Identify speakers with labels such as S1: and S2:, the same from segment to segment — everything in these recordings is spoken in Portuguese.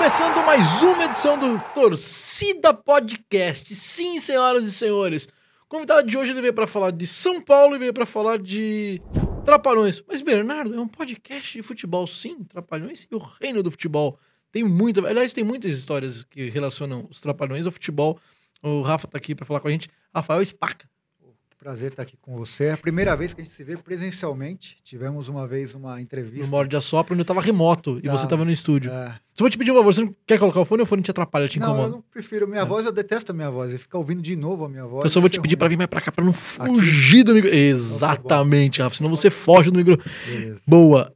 S1: Começando mais uma edição do Torcida Podcast. Sim, senhoras e senhores. O convidado de hoje ele veio para falar de São Paulo e veio para falar de Trapalhões. Mas, Bernardo, é um podcast de futebol, sim, Trapalhões e o reino do futebol. Tem muita... Aliás, tem muitas histórias que relacionam os Trapalhões ao futebol. O Rafa tá aqui para falar com a gente. Rafael Spaca.
S2: Prazer estar aqui com você. É a primeira vez que a gente se vê presencialmente. Tivemos uma vez uma entrevista.
S1: No Morde a Sopra, onde eu tava remoto e você tava no estúdio.
S2: É.
S1: Só vou te pedir um favor, você não quer colocar o fone ou o fone te atrapalha, te incomoda?
S2: Não, eu não prefiro. Minha voz, eu detesto a minha voz. Eu ficar ouvindo de novo a minha voz.
S1: Eu só vou te pedir pra vir mais pra cá, pra não fugir do microfone. Exatamente, Rafa, senão você foge do microfone. Boa.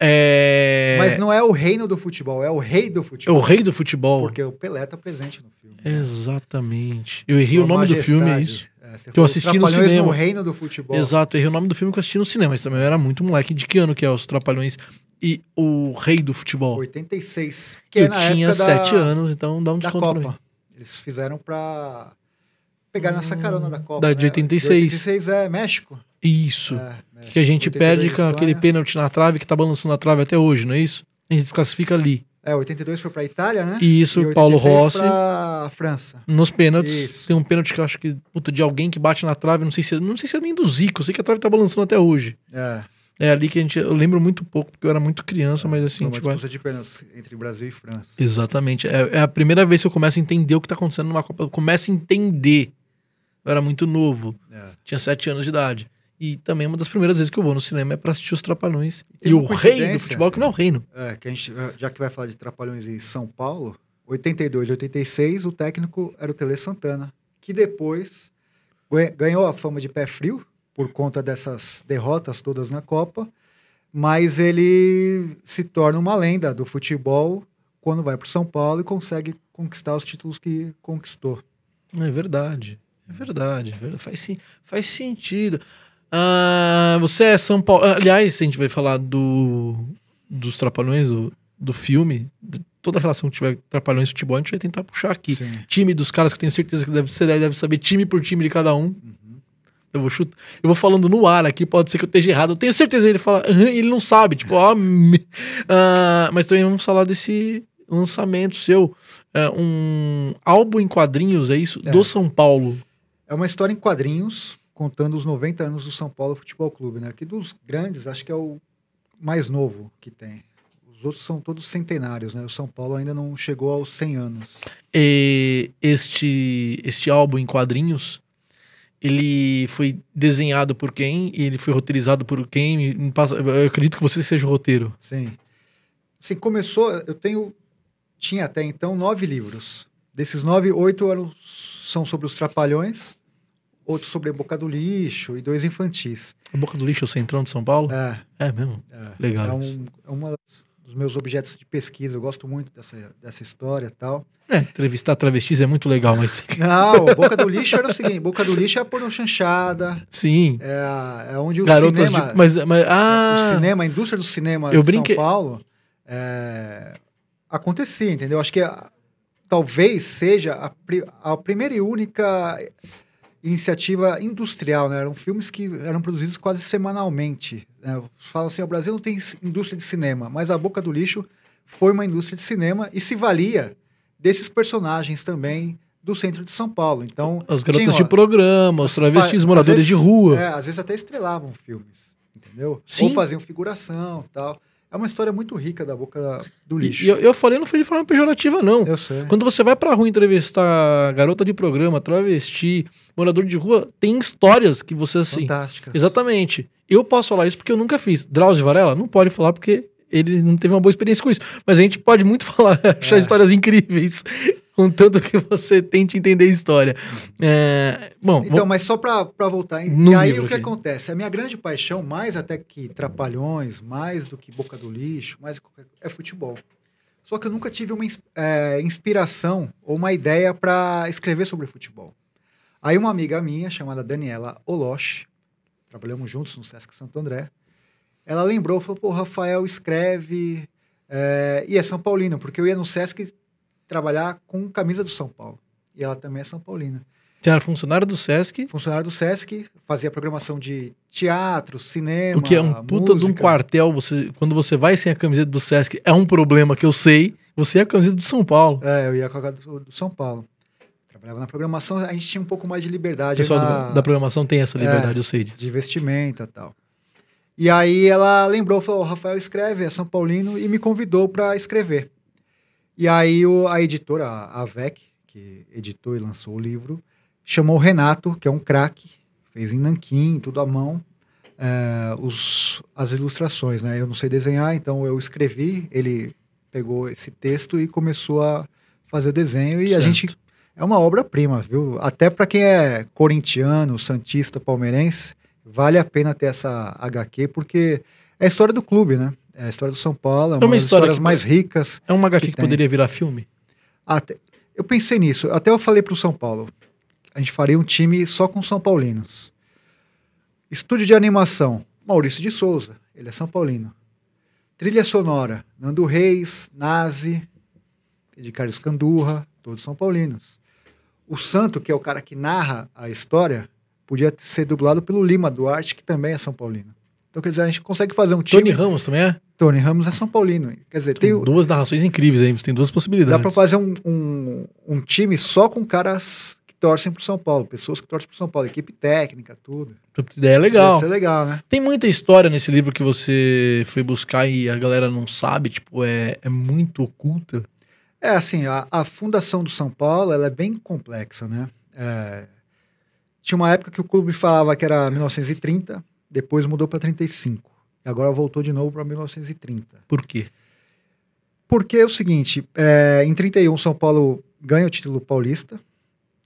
S2: Mas não é o reino do futebol, é o rei do futebol.
S1: É o rei do futebol.
S2: Porque o Pelé tá presente no filme.
S1: Exatamente. Eu errei o nome do filme, é isso. Que eu assisti no
S2: Trapalhões
S1: cinema.
S2: No reino do futebol.
S1: Exato, eu errei o nome do filme que eu assisti no cinema, mas também eu era muito moleque. De que ano que é os Trapalhões e o rei do futebol?
S2: 86.
S1: Que eu tinha 7 anos, então dá um desconto pra mim.
S2: Eles fizeram pra pegar nessa carona da Copa.
S1: Da de 86.
S2: De 86 é México.
S1: Isso.
S2: México.
S1: Que a gente
S2: 82
S1: perde com aquele pênalti na trave que tá balançando a trave até hoje, não é isso? A gente desclassifica ali.
S2: 82 foi pra Itália, né?
S1: E isso,
S2: e
S1: Paulo Rossi.
S2: Pra França.
S1: Nos pênaltis.
S2: Isso.
S1: Tem um pênalti que eu acho que, de alguém que bate na trave, não sei se é nem do Zico, eu sei que a trave tá balançando até hoje. É ali que eu lembro muito pouco, porque eu era muito criança, mas assim...
S2: Uma disputa de pênaltis entre Brasil e França.
S1: Exatamente. É a primeira vez que eu começo a entender o que tá acontecendo numa Copa. Eu começo a entender. Eu era muito novo. Tinha 7 anos de idade. E também uma das primeiras vezes que eu vou no cinema é pra assistir os Trapalhões. E o rei do futebol, que não é o reino.
S2: Que a gente, já que vai falar de Trapalhões em São Paulo, 82 e 86, o técnico era o Tele Santana, que depois ganhou a fama de pé frio, por conta dessas derrotas todas na Copa, mas ele se torna uma lenda do futebol quando vai pro São Paulo e consegue conquistar os títulos que conquistou.
S1: É verdade. Faz sentido. Você é São Paulo. Aliás, a gente vai falar dos Trapalhões, do filme. Toda a relação que tiver Trapalhões e futebol, a gente vai tentar puxar aqui.
S2: Sim. Time
S1: dos caras que eu tenho certeza que você deve saber time por time de cada um. Eu vou falando no ar aqui, pode ser que eu esteja errado. Eu tenho certeza que ele fala, ele não sabe. Tipo, mas também vamos falar desse lançamento seu. Um álbum em quadrinhos, é isso? Do São Paulo.
S2: É uma história em quadrinhos, contando os 90 anos do São Paulo Futebol Clube, né? Que dos grandes, acho que é o mais novo que tem. Os outros são todos centenários, né? O São Paulo ainda não chegou aos 100 anos.
S1: E este álbum em quadrinhos, ele foi desenhado por quem? E ele foi roteirizado por quem? Eu acredito que você seja o roteiro.
S2: Sim. Assim, começou... Tinha até então 9 livros. Desses 9, 8 são sobre os Trapalhões, outro sobre a Boca do Lixo e 2 infantis.
S1: A Boca do Lixo é o centrão de São Paulo?
S2: É
S1: mesmo? Legal.
S2: É um dos meus objetos de pesquisa. Eu gosto muito dessa história e tal.
S1: Entrevistar travestis é muito legal, mas...
S2: Não, a Boca do Lixo era o seguinte. Boca do Lixo é a pornô chanchada.
S1: Sim.
S2: É onde o
S1: Garotas
S2: cinema... O cinema, a indústria do cinema de São Paulo acontecia, entendeu? Acho que talvez seja a primeira e única iniciativa industrial, né? Eram filmes que eram produzidos quase semanalmente. Né? Fala assim, o Brasil não tem indústria de cinema, mas a Boca do Lixo foi uma indústria de cinema e se valia desses personagens também do centro de São Paulo. Então,
S1: as garotas de programa, os travestis, moradores de rua.
S2: Às vezes até estrelavam filmes, entendeu?
S1: Sim.
S2: Ou faziam figuração e tal. É uma história muito rica da Boca do Lixo.
S1: E eu falei, não foi de forma pejorativa, não.
S2: Eu sei.
S1: Quando você vai pra rua entrevistar garota de programa, travesti, morador de rua, tem histórias que você, assim...
S2: Fantásticas.
S1: Exatamente. Eu posso falar isso porque eu nunca fiz. Drauzio Varela? Não pode falar porque ele não teve uma boa experiência com isso. Mas a gente pode muito falar, achar histórias incríveis, contanto que você tente entender a história.
S2: Então, mas só pra voltar. E aí o que acontece? A minha grande paixão, mais até que Trapalhões, mais do que Boca do Lixo, é futebol. Só que eu nunca tive uma inspiração ou uma ideia para escrever sobre futebol. Aí uma amiga minha, chamada Daniela Olosh, trabalhamos juntos no Sesc Santo André, ela lembrou, falou, pô, Rafael escreve, e é São Paulino, porque eu ia no Sesc trabalhar com camisa do São Paulo. E ela também é São Paulina.
S1: Você era funcionário do Sesc?
S2: Funcionário do Sesc, fazia programação de teatro, cinema,
S1: o que é um puta de um quartel. Quando você vai sem a camiseta do Sesc, é um problema que eu sei. Você é a camiseta do São Paulo.
S2: Eu ia com a camisa do São Paulo. Trabalhava na programação, a gente tinha um pouco mais de liberdade.
S1: O pessoal da programação tem essa liberdade, eu sei disso.
S2: De vestimenta e tal. E aí ela lembrou, falou, Rafael escreve, é São Paulino, e me convidou para escrever. E aí a editora, a VEC, que editou e lançou o livro, chamou o Renato, que é um craque, fez em nanquim, tudo à mão, as ilustrações, né? Eu não sei desenhar, então eu escrevi, ele pegou esse texto e começou a fazer o desenho, e certo. A gente... É uma obra-prima, viu? Até para quem é corintiano, santista, palmeirense, vale a pena ter essa HQ, porque é a história do clube, né? É a história do São Paulo, é uma das histórias mais ricas.
S1: É uma HQ que poderia virar filme?
S2: Eu pensei nisso, até eu falei pro São Paulo, a gente faria um time só com São Paulinos. Estúdio de animação, Maurício de Souza, ele é São Paulino. Trilha sonora, Nando Reis, Nazi, Edgar Escandurra, todos São Paulinos. O Santo, que é o cara que narra a história, podia ser dublado pelo Lima Duarte, que também é São Paulino. Então, quer dizer, a gente consegue fazer um time...
S1: Tony Ramos também é?
S2: Tony Ramos é São Paulino. Quer dizer,
S1: tem duas narrações incríveis aí, você tem duas possibilidades.
S2: Dá pra fazer um time só com caras que torcem pro São Paulo, pessoas que torcem pro São Paulo, equipe técnica, tudo.
S1: Ideia legal.
S2: Deve ser legal, né?
S1: Tem muita história nesse livro que você foi buscar e a galera não sabe, tipo, é muito oculta.
S2: Assim, a fundação do São Paulo, ela é bem complexa, né? Tinha uma época que o clube falava que era 1930, depois mudou para 35. E agora voltou de novo para 1930.
S1: Por quê?
S2: Porque é o seguinte, em 31 São Paulo ganha o título paulista,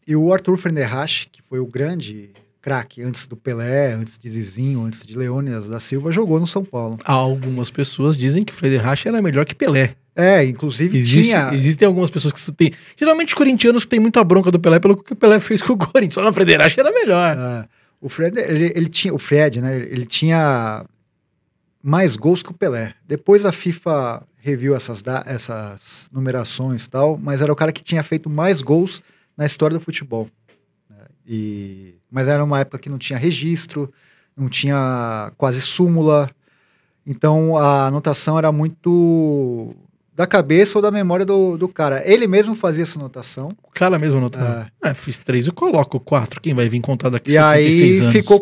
S2: e o Arthur Fernderrache, que foi o grande craque antes do Pelé, antes de Zizinho, antes de Leônidas da Silva, jogou no São Paulo.
S1: Algumas pessoas dizem que o Fernderrache era melhor que Pelé.
S2: Inclusive
S1: existem algumas pessoas que têm... Geralmente corintianos têm muita bronca do Pelé pelo que o Pelé fez com o Corinthians. Só na Frederache era melhor.
S2: O Fred, o Fred, né? Ele tinha mais gols que o Pelé. Depois a FIFA reviu essas numerações e tal, mas era o cara que tinha feito mais gols na história do futebol. Mas era uma época que não tinha registro, não tinha quase súmula. Então a anotação era muito... da cabeça ou da memória do cara. Ele mesmo fazia essa anotação.
S1: O cara mesmo anotava. Fiz 3, eu coloco 4. Quem vai vir contar daqui
S2: a 76 anos? E aí ficou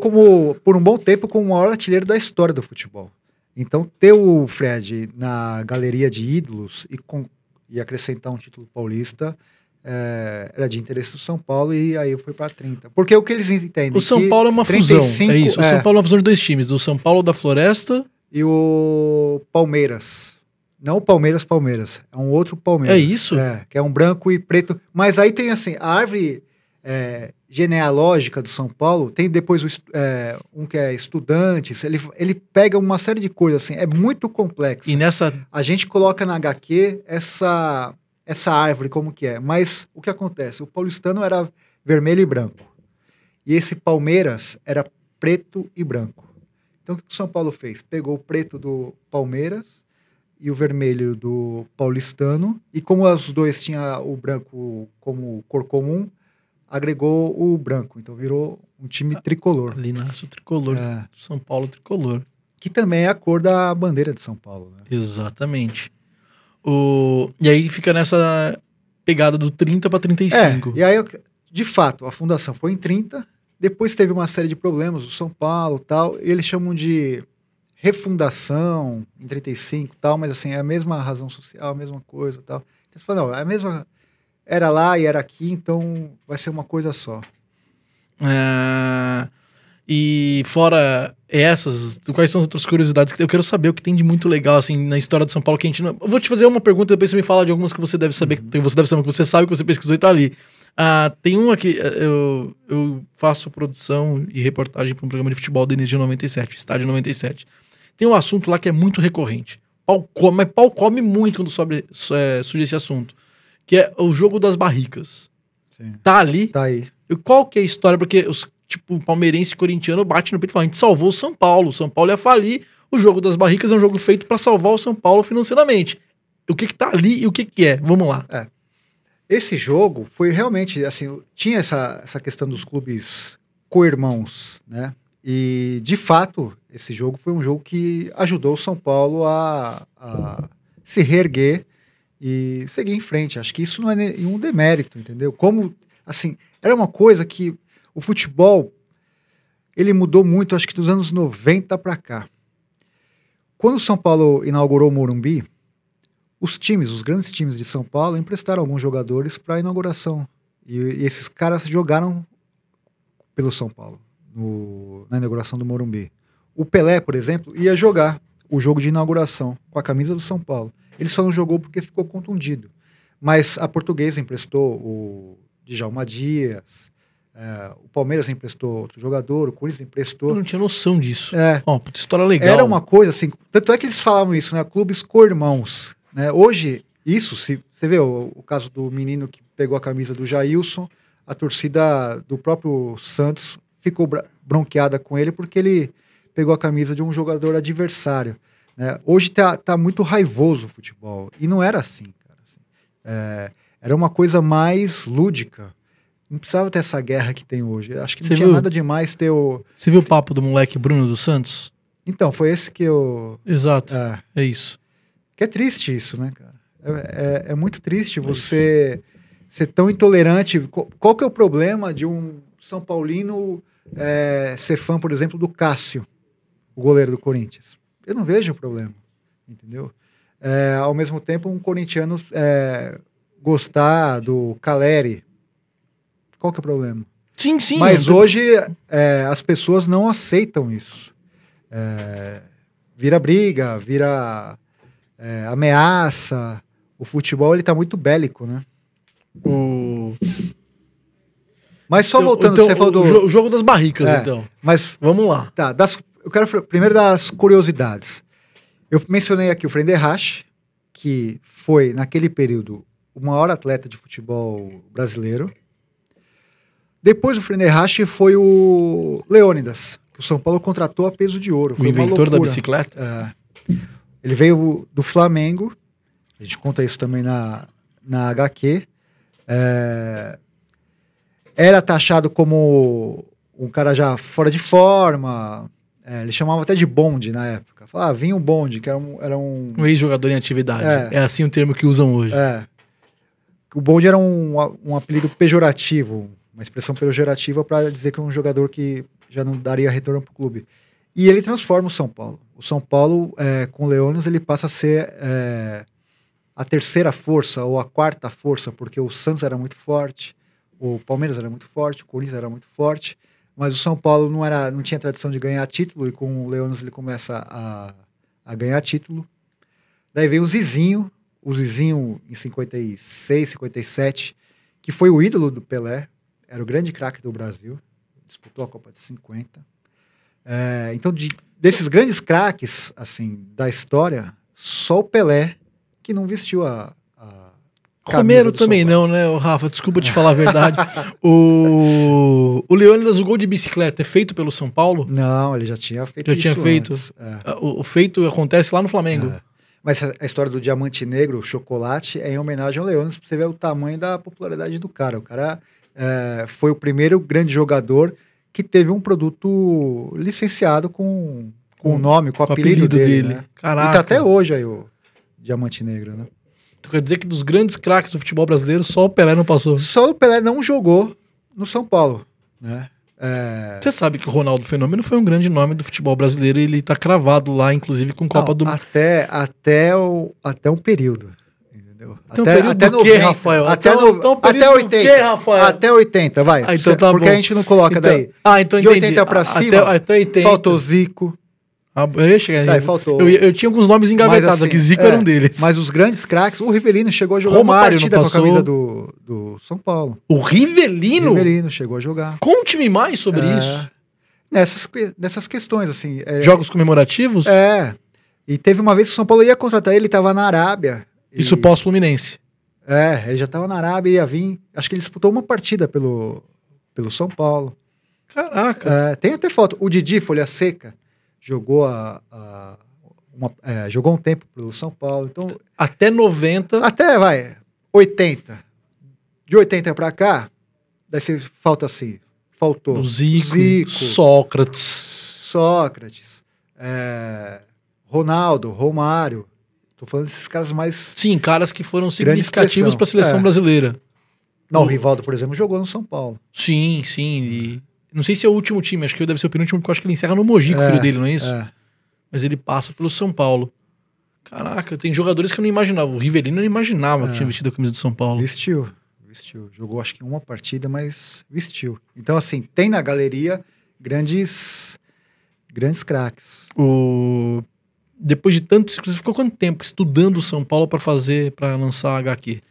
S2: por um bom tempo como o maior artilheiro da história do futebol. Então ter o Fred na galeria de ídolos e acrescentar um título paulista era de interesse do São Paulo, e aí foi para 30. Porque o que eles entendem...
S1: O São Paulo é uma 35, fusão, é isso. O São Paulo é uma fusão de 2 times, do São Paulo da Floresta...
S2: E o Palmeiras. Não o Palmeiras, é um outro Palmeiras.
S1: É isso?
S2: Que é um branco e preto. Mas aí tem assim, a árvore genealógica do São Paulo, tem depois um que é Estudantes, ele pega uma série de coisas, assim, é muito complexo.
S1: E nessa...
S2: A gente coloca na HQ essa árvore como que é. Mas o que acontece? O paulistano era vermelho e branco. E esse Palmeiras era preto e branco. Então o que o São Paulo fez? Pegou o preto do Palmeiras e o vermelho do paulistano, e como os dois tinham o branco como cor comum, agregou o branco. Então virou um time tricolor.
S1: Ali nasce o tricolor, São Paulo tricolor.
S2: Que também é a cor da bandeira de São Paulo. Né?
S1: Exatamente. E aí fica nessa pegada do 30 para 35.
S2: E aí, de fato, a fundação foi em 30, depois teve uma série de problemas, o São Paulo e tal, e eles chamam de refundação em 35 e tal, mas assim, é a mesma razão social, a mesma coisa e tal. Então você fala, não, é a mesma, era lá e era aqui, então vai ser uma coisa só.
S1: E fora essas, quais são as outras curiosidades que eu quero saber, o que tem de muito legal assim na história do São Paulo que a gente não... Eu vou te fazer uma pergunta, depois você me fala de algumas que você deve saber, que você deve saber, que você sabe, que você pesquisou e tá ali. Tem uma que eu faço produção e reportagem para um programa de futebol da Energia 97, Estádio 97. Tem um assunto lá que é muito recorrente. Mas pau come muito quando surge esse assunto, que é o jogo das barricas.
S2: Sim.
S1: Tá ali?
S2: Tá aí.
S1: E qual que é a história? Porque o palmeirense e corintiano bate no peito e fala, a gente salvou o São Paulo ia falir, o jogo das barricas é um jogo feito para salvar o São Paulo financeiramente. O que tá ali e o que é? Vamos lá.
S2: Esse jogo foi realmente, assim, tinha essa questão dos clubes co-irmãos, né? E, de fato, esse jogo foi um jogo que ajudou o São Paulo a se reerguer e seguir em frente. Acho que isso não é nenhum demérito, entendeu? Como, assim, era uma coisa que o futebol, ele mudou muito, acho que dos anos 90 para cá. Quando o São Paulo inaugurou o Morumbi, os grandes times de São Paulo, emprestaram alguns jogadores para a inauguração. E esses caras jogaram pelo São Paulo, na inauguração do Morumbi. O Pelé, por exemplo, ia jogar o jogo de inauguração com a camisa do São Paulo. Ele só não jogou porque ficou contundido. Mas a Portuguesa emprestou o Djalma Dias, o Palmeiras emprestou outro jogador, o Corinthians emprestou.
S1: Eu não tinha noção disso. História legal.
S2: Era uma coisa assim, tanto é que eles falavam isso, né? Clubes co-irmãos. Né? Hoje, isso, você vê o caso do menino que pegou a camisa do Jailson, a torcida do próprio Santos ficou bronqueada com ele porque ele pegou a camisa de um jogador adversário. Né? Hoje tá muito raivoso o futebol. E não era assim, cara. Assim, era uma coisa mais lúdica. Não precisava ter essa guerra que tem hoje. Acho que não tinha nada demais ter o...
S1: Você viu o papo do moleque Bruno dos Santos?
S2: Então, foi esse que eu...
S1: Exato, é isso.
S2: Que é triste isso, né, cara? É muito triste você ser tão intolerante. Qual que é o problema de um São Paulino ser fã, por exemplo, do Cássio, o goleiro do Corinthians? Eu não vejo problema, entendeu? Ao mesmo tempo, um corintiano gostar do Caleri. Qual que é o problema?
S1: Sim.
S2: Mas hoje as pessoas não aceitam isso. Vira briga, vira ameaça. O futebol, ele tá muito bélico, né? Mas só voltando, você falou do...
S1: O jogo das barricas, então.
S2: Mas
S1: vamos lá.
S2: Tá, eu quero primeiro das curiosidades. Eu mencionei aqui o Frenderrache, que foi, naquele período, o maior atleta de futebol brasileiro. Depois do Frenderrache foi o Leônidas, que o São Paulo contratou a peso de ouro. Foi
S1: o inventor da bicicleta?
S2: Ele veio do Flamengo, a gente conta isso também na HQ. Era taxado como um cara já fora de forma, ele chamava até de bonde na época. Falava, vinha um bonde, que era um
S1: ex-jogador em atividade. É assim o termo que usam hoje.
S2: O bonde era um apelido pejorativo, uma expressão pejorativa para dizer que é um jogador que já não daria retorno para o clube. E ele transforma o São Paulo. O São Paulo, com o Leônidas, ele passa a ser a terceira força ou a quarta força, porque o Santos era muito forte, o Palmeiras era muito forte, o Corinthians era muito forte, mas o São Paulo não tinha tradição de ganhar título, e com o Leônidas ele começa a ganhar título. Daí veio o Zizinho em 56, 57, que foi o ídolo do Pelé, era o grande craque do Brasil, disputou a Copa de 50. Então, desses grandes craques assim, da história, só o Pelé que não vestiu a
S1: Romero também não, né, Rafa? Desculpa te falar a verdade. O Leônidas, o gol de bicicleta é feito pelo São Paulo?
S2: Não, ele já tinha feito
S1: isso. Já tinha feito? O feito acontece lá no Flamengo.
S2: Mas a história do diamante negro, o chocolate, é em homenagem ao Leônidas, pra você ver o tamanho da popularidade do cara. O cara foi o primeiro grande jogador que teve um produto licenciado com o nome, com o apelido dele. Né?
S1: Caraca.
S2: E tá até hoje aí o diamante negro, né?
S1: Então quer dizer que dos grandes craques do futebol brasileiro, só o Pelé não passou?
S2: Só o Pelé não jogou no São Paulo, né?
S1: Você sabe que o Ronaldo Fenômeno foi um grande nome do futebol brasileiro e ele tá cravado lá, inclusive, com Copa do Mundo.
S2: Até um período. Entendeu?
S1: Até 90, Rafael?
S2: Até 80.
S1: Quê, Rafael?
S2: Até 80, vai.
S1: Então tá
S2: porque
S1: bom.
S2: A gente não coloca daí.
S1: Então
S2: de 80 pra cima,
S1: até 80.
S2: Faltou Zico.
S1: Faltou. Eu tinha alguns nomes engavetados aqui, Zico era um deles.
S2: Mas os grandes craques, o Rivelino chegou a jogar
S1: Romário,
S2: uma partida com a camisa do São Paulo.
S1: O Rivelino?
S2: O Rivelino chegou a jogar.
S1: Conte-me mais sobre isso.
S2: Nessas questões, assim.
S1: Jogos comemorativos?
S2: E teve uma vez que o São Paulo ia contratar ele estava na Arábia.
S1: Isso pós-Fluminense.
S2: Ele já estava na Arábia e ia vir. Acho que ele disputou uma partida pelo São Paulo.
S1: Caraca.
S2: Tem até foto. O Didi Folha Seca jogou jogou um tempo pelo São Paulo. Então,
S1: até 90.
S2: Até, 80. De 80 pra cá, daí faltou
S1: o Zico, Sócrates.
S2: Ronaldo, Romário. Tô falando desses caras mais...
S1: Sim, caras que foram significativos para a seleção brasileira.
S2: Não, o Rivaldo, por exemplo, jogou no São Paulo.
S1: Sim. E... Não sei se é o último time, acho que deve ser o penúltimo, porque eu acho que ele encerra no Mogi com o filho dele, não é isso? Mas ele passa pelo São Paulo. Caraca, tem jogadores que eu não imaginava. O Rivelino eu não imaginava que tinha vestido a camisa do São Paulo.
S2: Vestiu. Jogou acho que uma partida, mas vestiu. Então, assim, tem na galeria grandes craques.
S1: Depois de tanto... Você ficou quanto tempo estudando o São Paulo para lançar HQ?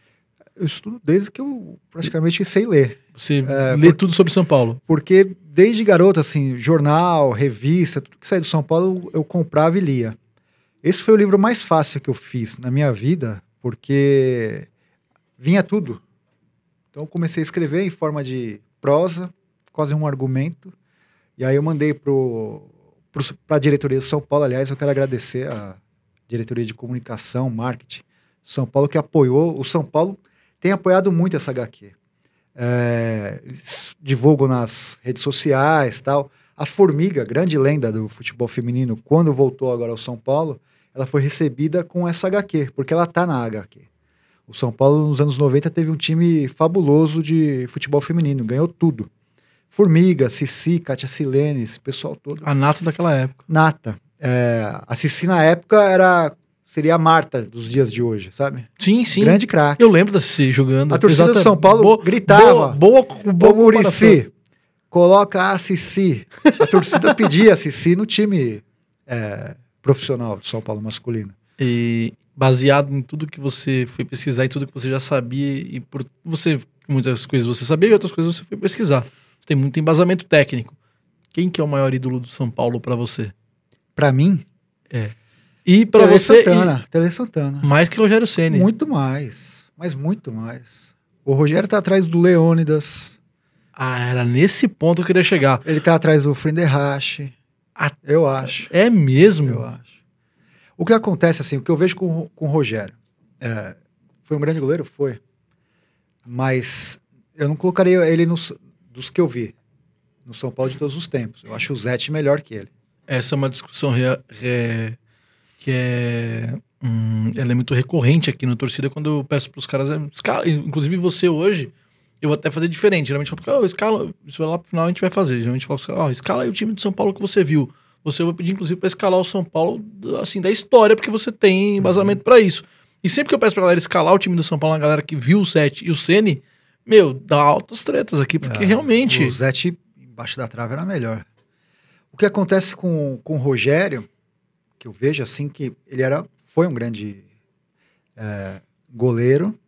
S2: Eu estudo desde que eu praticamente sei ler.
S1: Você lê tudo sobre São Paulo?
S2: Porque desde garoto, assim, jornal, revista, tudo que saía do São Paulo eu comprava e lia. Esse foi o livro mais fácil que eu fiz na minha vida, porque vinha tudo. Então eu comecei a escrever em forma de prosa, quase um argumento, e aí eu mandei para a diretoria do São Paulo. Aliás, eu quero agradecer a diretoria de comunicação, marketing do São Paulo, que apoiou. O São Paulo tem apoiado muito essa HQ. Eles divulgam nas redes sociais, tal. A Formiga, grande lenda do futebol feminino, quando voltou agora ao São Paulo, ela foi recebida com essa HQ, porque ela tá na HQ. O São Paulo, nos anos 90, teve um time fabuloso de futebol feminino, ganhou tudo. Formiga, Cici, Kátia Silene, esse pessoal todo.
S1: A nata daquela época.
S2: Nata. A Cici, na época, seria a Marta dos dias de hoje, sabe?
S1: Sim.
S2: Grande craque.
S1: Eu lembro da Cici jogando.
S2: A torcida do São Paulo gritava.
S1: Boa
S2: Muricy, coloca a Cici. A torcida pedia a Cici no time profissional do São Paulo masculino.
S1: E baseado em tudo que você foi pesquisar e tudo que você já sabia, e por você, muitas coisas você sabia e outras coisas você foi pesquisar. Você tem muito embasamento técnico. Quem que é o maior ídolo do São Paulo pra você?
S2: Pra mim?
S1: E pra você...
S2: Tele Santana.
S1: Mais que o Rogério Ceni.
S2: Muito mais. Mas muito mais. O Rogério tá atrás do Leônidas.
S1: Era nesse ponto que eu queria chegar.
S2: Ele tá atrás do Frinderrache. Eu acho.
S1: É mesmo?
S2: Eu acho. O que acontece, assim, o que eu vejo com o Rogério, foi um grande goleiro? Foi. Mas eu não colocaria ele dos que eu vi no São Paulo de todos os tempos. Eu acho o Zete melhor que ele.
S1: Essa é uma discussão que ela é muito recorrente aqui no Torcida, quando eu peço pros caras, inclusive você hoje, eu vou até fazer diferente. Geralmente eu falo, escala, isso lá pro final a gente vai fazer. Geralmente eu falo, escala aí o time do São Paulo que você viu. Você vai pedir, inclusive, para escalar o São Paulo, assim, da história, porque você tem embasamento para isso. E sempre que eu peço pra galera escalar o time do São Paulo, a galera que viu o Zete e o Ceni, dá altas tretas aqui, porque realmente...
S2: O Zete embaixo da trave era melhor. O que acontece com o Rogério, que eu vejo, assim, que ele foi um grande goleiro.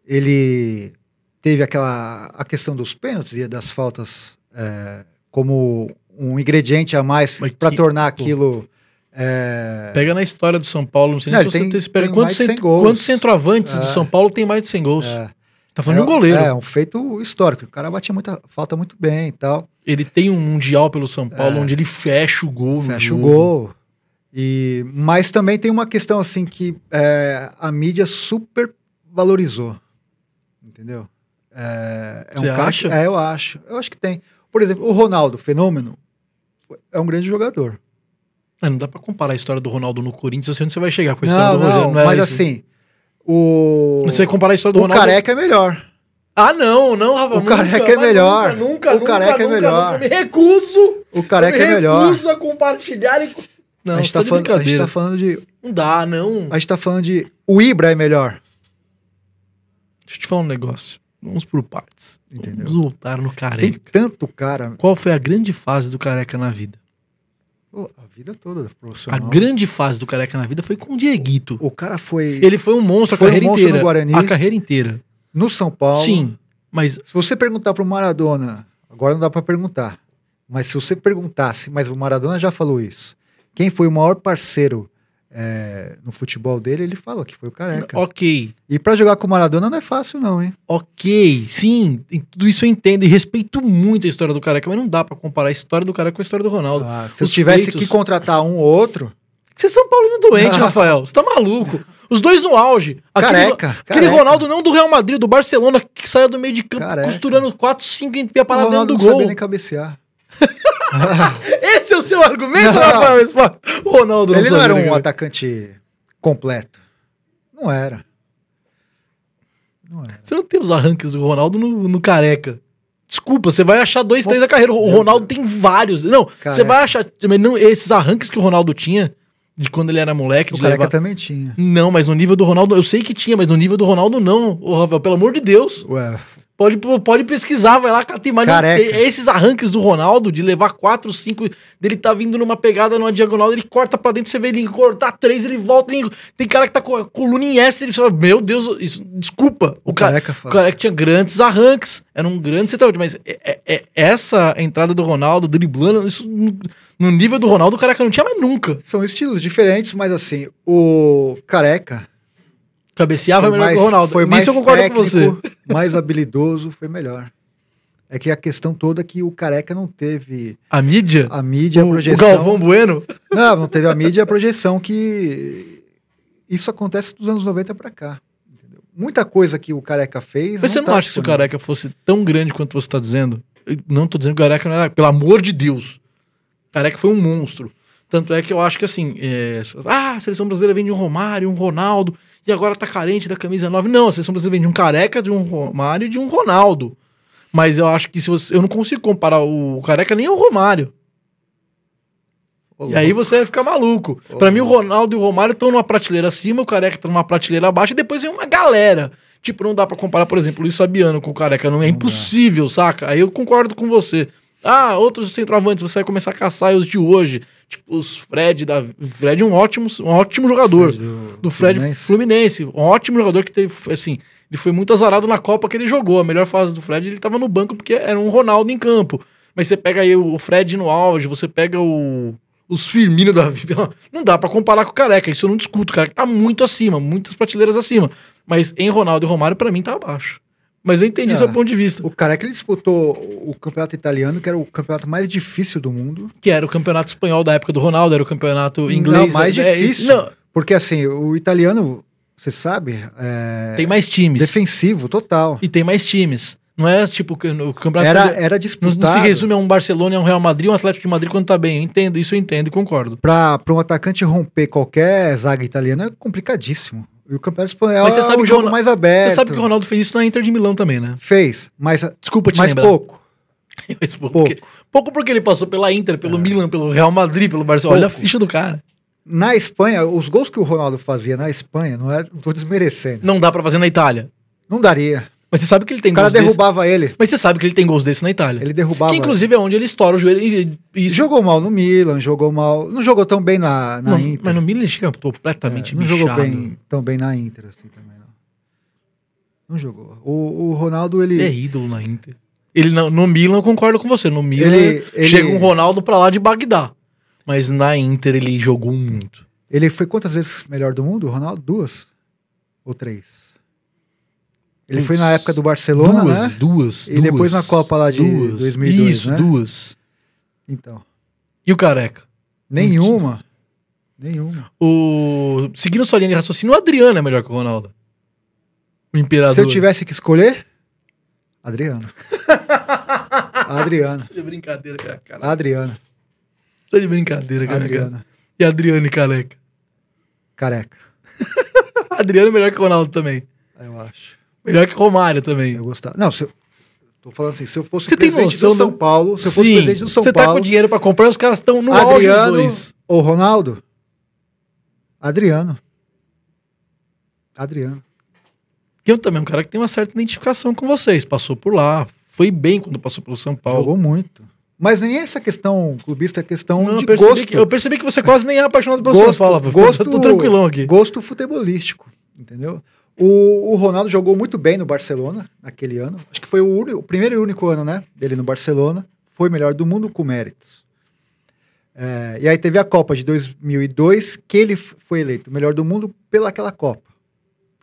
S2: Ele teve a questão dos pênaltis e das faltas como um ingrediente a mais para tornar aquilo...
S1: Pega na história do São Paulo, não sei nem se você espera. Quantos centroavantes do São Paulo tem mais de 100 gols? Tá falando de um goleiro.
S2: É um feito histórico. O cara batia falta muito bem e tal.
S1: Ele tem um Mundial pelo São Paulo, onde ele fecha o gol.
S2: Fecha o gol. Mas também tem uma questão assim que a mídia super valorizou. Entendeu?
S1: Você acha?
S2: Eu acho. Eu acho que tem. Por exemplo, o Ronaldo, fenômeno, é um grande jogador.
S1: Não dá pra comparar a história do Ronaldo no Corinthians, onde você vai chegar com a história do Rogério.
S2: Não, mas assim,
S1: você vai comparar a história do Ronaldo...
S2: O Careca é melhor.
S1: Não, Rafa.
S2: O Careca é melhor.
S1: Nunca.
S2: O Careca é melhor.
S1: Me recuso.
S2: O Careca é melhor.
S1: Me recuso a compartilhar e... Não,
S2: a gente tá falando de...
S1: Não dá, não.
S2: A gente tá falando de... O Ibra é melhor.
S1: Deixa eu te falar um negócio. Vamos por partes.
S2: Entendeu?
S1: Vamos voltar no Careca.
S2: Tem tanto cara...
S1: Qual foi a grande fase do Careca na vida?
S2: A vida toda profissional.
S1: A grande fase do Careca na vida foi com o Dieguito.
S2: O cara foi...
S1: Ele foi um monstro a carreira inteira.
S2: No Guarani,
S1: a carreira inteira.
S2: No São Paulo.
S1: Sim, mas...
S2: Se você perguntar pro Maradona... Agora não dá pra perguntar. Mas se você perguntasse... Mas o Maradona já falou isso. Quem foi o maior parceiro no futebol dele, ele fala que foi o Careca.
S1: Ok.
S2: E pra jogar com o Maradona não é fácil não, hein? Ok,
S1: sim. Tudo isso eu entendo e respeito muito a história do Careca, mas não dá pra comparar a história do Careca com a história do Ronaldo.
S2: Se eu tivesse que contratar um ou outro...
S1: Você é São Paulino doente, Rafael. Você tá maluco. Os dois no auge. Aquele Ronaldo não do Real Madrid, do Barcelona, que saia do meio de campo costurando 4, 5 e ia parar dentro do gol.
S2: O Ronaldo não sabia nem cabecear.
S1: Esse é o seu argumento, Rafael? O Ronaldo
S2: ele não era um atacante completo. Não era.
S1: Você não tem os arranques do Ronaldo no Careca. Desculpa, você vai achar 2, 3 da carreira. O Ronaldo tem vários. Não, você vai achar... Mas não, esses arranques que o Ronaldo tinha, de quando ele era moleque...
S2: O Careca também tinha.
S1: Não, mas no nível do Ronaldo... Eu sei que tinha, mas no nível do Ronaldo não. Ô, Rafael, pelo amor de Deus.
S2: Ué...
S1: Pode pesquisar, vai lá, tem mais esses arranques do Ronaldo, de levar 4, 5, dele tá vindo numa pegada, numa diagonal, ele corta pra dentro, você vê ele cortar 3, ele volta, tem cara que tá com a coluna em S, ele fala, meu Deus, isso, desculpa, o Careca tinha grandes arranques, era um grande centroavante, mas essa entrada do Ronaldo, driblando, isso no nível do Ronaldo, o Careca não tinha mais nunca.
S2: São estilos diferentes, mas assim, o Careca...
S1: Cabeceava melhor que o Ronaldo.
S2: Foi mais
S1: eu concordo
S2: técnico,
S1: com você.
S2: Mais habilidoso, foi melhor. É que a questão toda é que o Careca não teve...
S1: A mídia?
S2: A mídia, a projeção...
S1: O Galvão Bueno?
S2: Não teve a mídia e a projeção que... Isso acontece dos anos 90 pra cá. Entendeu? Muita coisa que o Careca fez...
S1: Mas você não acha que se o Careca fosse tão grande quanto você tá dizendo? Eu não tô dizendo que o Careca não era... Pelo amor de Deus. O Careca foi um monstro. Tanto é que eu acho que assim... a seleção brasileira vem de um Romário, um Ronaldo... E agora tá carente da camisa 9. Não, a seleção brasileira vem de um Careca, de um Romário e de um Ronaldo. Mas eu acho que eu não consigo comparar o Careca nem ao Romário. E aí você vai ficar maluco. Pra mim, o Ronaldo e o Romário estão numa prateleira acima, o Careca tá numa prateleira abaixo, e depois vem uma galera. Tipo, não dá pra comparar, por exemplo, o Luiz Fabiano com o Careca. Não é impossível, saca? Aí eu concordo com você. Outros centroavantes, você vai começar a caçar os de hoje. Tipo, os Fred. O Fred é um ótimo jogador. Do Fred Fluminense. Um ótimo jogador que teve, assim, ele foi muito azarado na Copa que ele jogou. A melhor fase do Fred, ele tava no banco porque era um Ronaldo em campo. Mas você pega aí o Fred no auge, você pega os Firmino da vida. Não dá pra comparar com o Careca, isso eu não discuto. O Careca tá muito acima, muitas prateleiras acima. Mas em Ronaldo e Romário, pra mim, tá abaixo. Mas eu entendi seu ponto de vista.
S2: O Careca, ele disputou o campeonato italiano, que era o campeonato mais difícil do mundo.
S1: Que era o campeonato espanhol da época do Ronaldo, era o campeonato inglês.
S2: Não, mais difícil. Não. Porque assim, o italiano, você sabe...
S1: tem mais times.
S2: Defensivo, total.
S1: E tem mais times. Não é tipo o campeonato...
S2: Era disputado.
S1: Não se resume a um Barcelona, a um Real Madrid, um Atlético de Madrid quando tá bem. Isso eu entendo e concordo.
S2: Pra um atacante romper qualquer zaga italiana é complicadíssimo. E o campeonato espanhol
S1: mas você sabe
S2: é o jogo mais aberto.
S1: Você sabe que o Ronaldo fez isso na Inter de Milão também, né?
S2: Fez, mas...
S1: Desculpa te lembrar.
S2: Pouco.
S1: Mas pouco porque ele passou pela Inter, pelo Milan, pelo Real Madrid, pelo Barcelona. Olha a ficha do cara.
S2: Na Espanha, os gols que o Ronaldo fazia na Espanha, não tô desmerecendo.
S1: Não dá pra fazer na Itália.
S2: Não daria.
S1: Mas você sabe que ele tem
S2: gols desse? O cara derrubava ele.
S1: Mas você sabe que ele tem gols desse na Itália.
S2: Ele derrubava.
S1: Que inclusive é onde ele estoura o joelho e...
S2: Jogou mal no Milan, jogou mal... Não jogou tão bem na Inter.
S1: Mas no Milan ele chega completamente
S2: não
S1: bichado.
S2: Não jogou tão bem na Inter assim também, não. Não jogou. O Ronaldo, ele...
S1: É ídolo na Inter. Ele no Milan, eu concordo com você. No Milan chega um Ronaldo pra lá de Bagdá. Mas na Inter ele jogou muito.
S2: Ele foi quantas vezes melhor do mundo, o Ronaldo? 2? Ou 3? Ele foi na época do Barcelona, né?
S1: Duas.
S2: E depois na Copa lá de 2002,
S1: isso,
S2: né?
S1: 2.
S2: Então.
S1: E o Careca?
S2: Nenhuma.
S1: Seguindo sua linha de raciocínio, o Adriano é melhor que o Ronaldo. O imperador.
S2: Se eu tivesse que escolher, Adriano. Adriano.
S1: Tá de brincadeira, cara.
S2: Adriano.
S1: Tá de brincadeira, cara.
S2: Adriano.
S1: E Adriano e Careca?
S2: Careca.
S1: Adriano é melhor que o Ronaldo também.
S2: Eu acho.
S1: Melhor que Romário também.
S2: Eu gostava. Não, tô falando assim, se eu fosse presidente do São Paulo, se eu fosse presidente do São Paulo...
S1: Você tá com dinheiro pra comprar e os caras estão no auge dos dois.
S2: Ou Ronaldo? Adriano.
S1: Que eu também, um cara que tem uma certa identificação com vocês. Passou por lá, foi bem quando passou pelo São Paulo.
S2: Jogou muito. Mas nem essa questão clubista, é questão de gosto.
S1: Eu percebi que você quase nem é apaixonado pelo São Paulo. Tô tranquilão aqui.
S2: Gosto futebolístico, entendeu? O Ronaldo jogou muito bem no Barcelona naquele ano. Acho que foi o primeiro e único ano, né, dele no Barcelona. Foi o melhor do mundo com méritos. E aí teve a Copa de 2002, que ele foi eleito o melhor do mundo pelaquela Copa.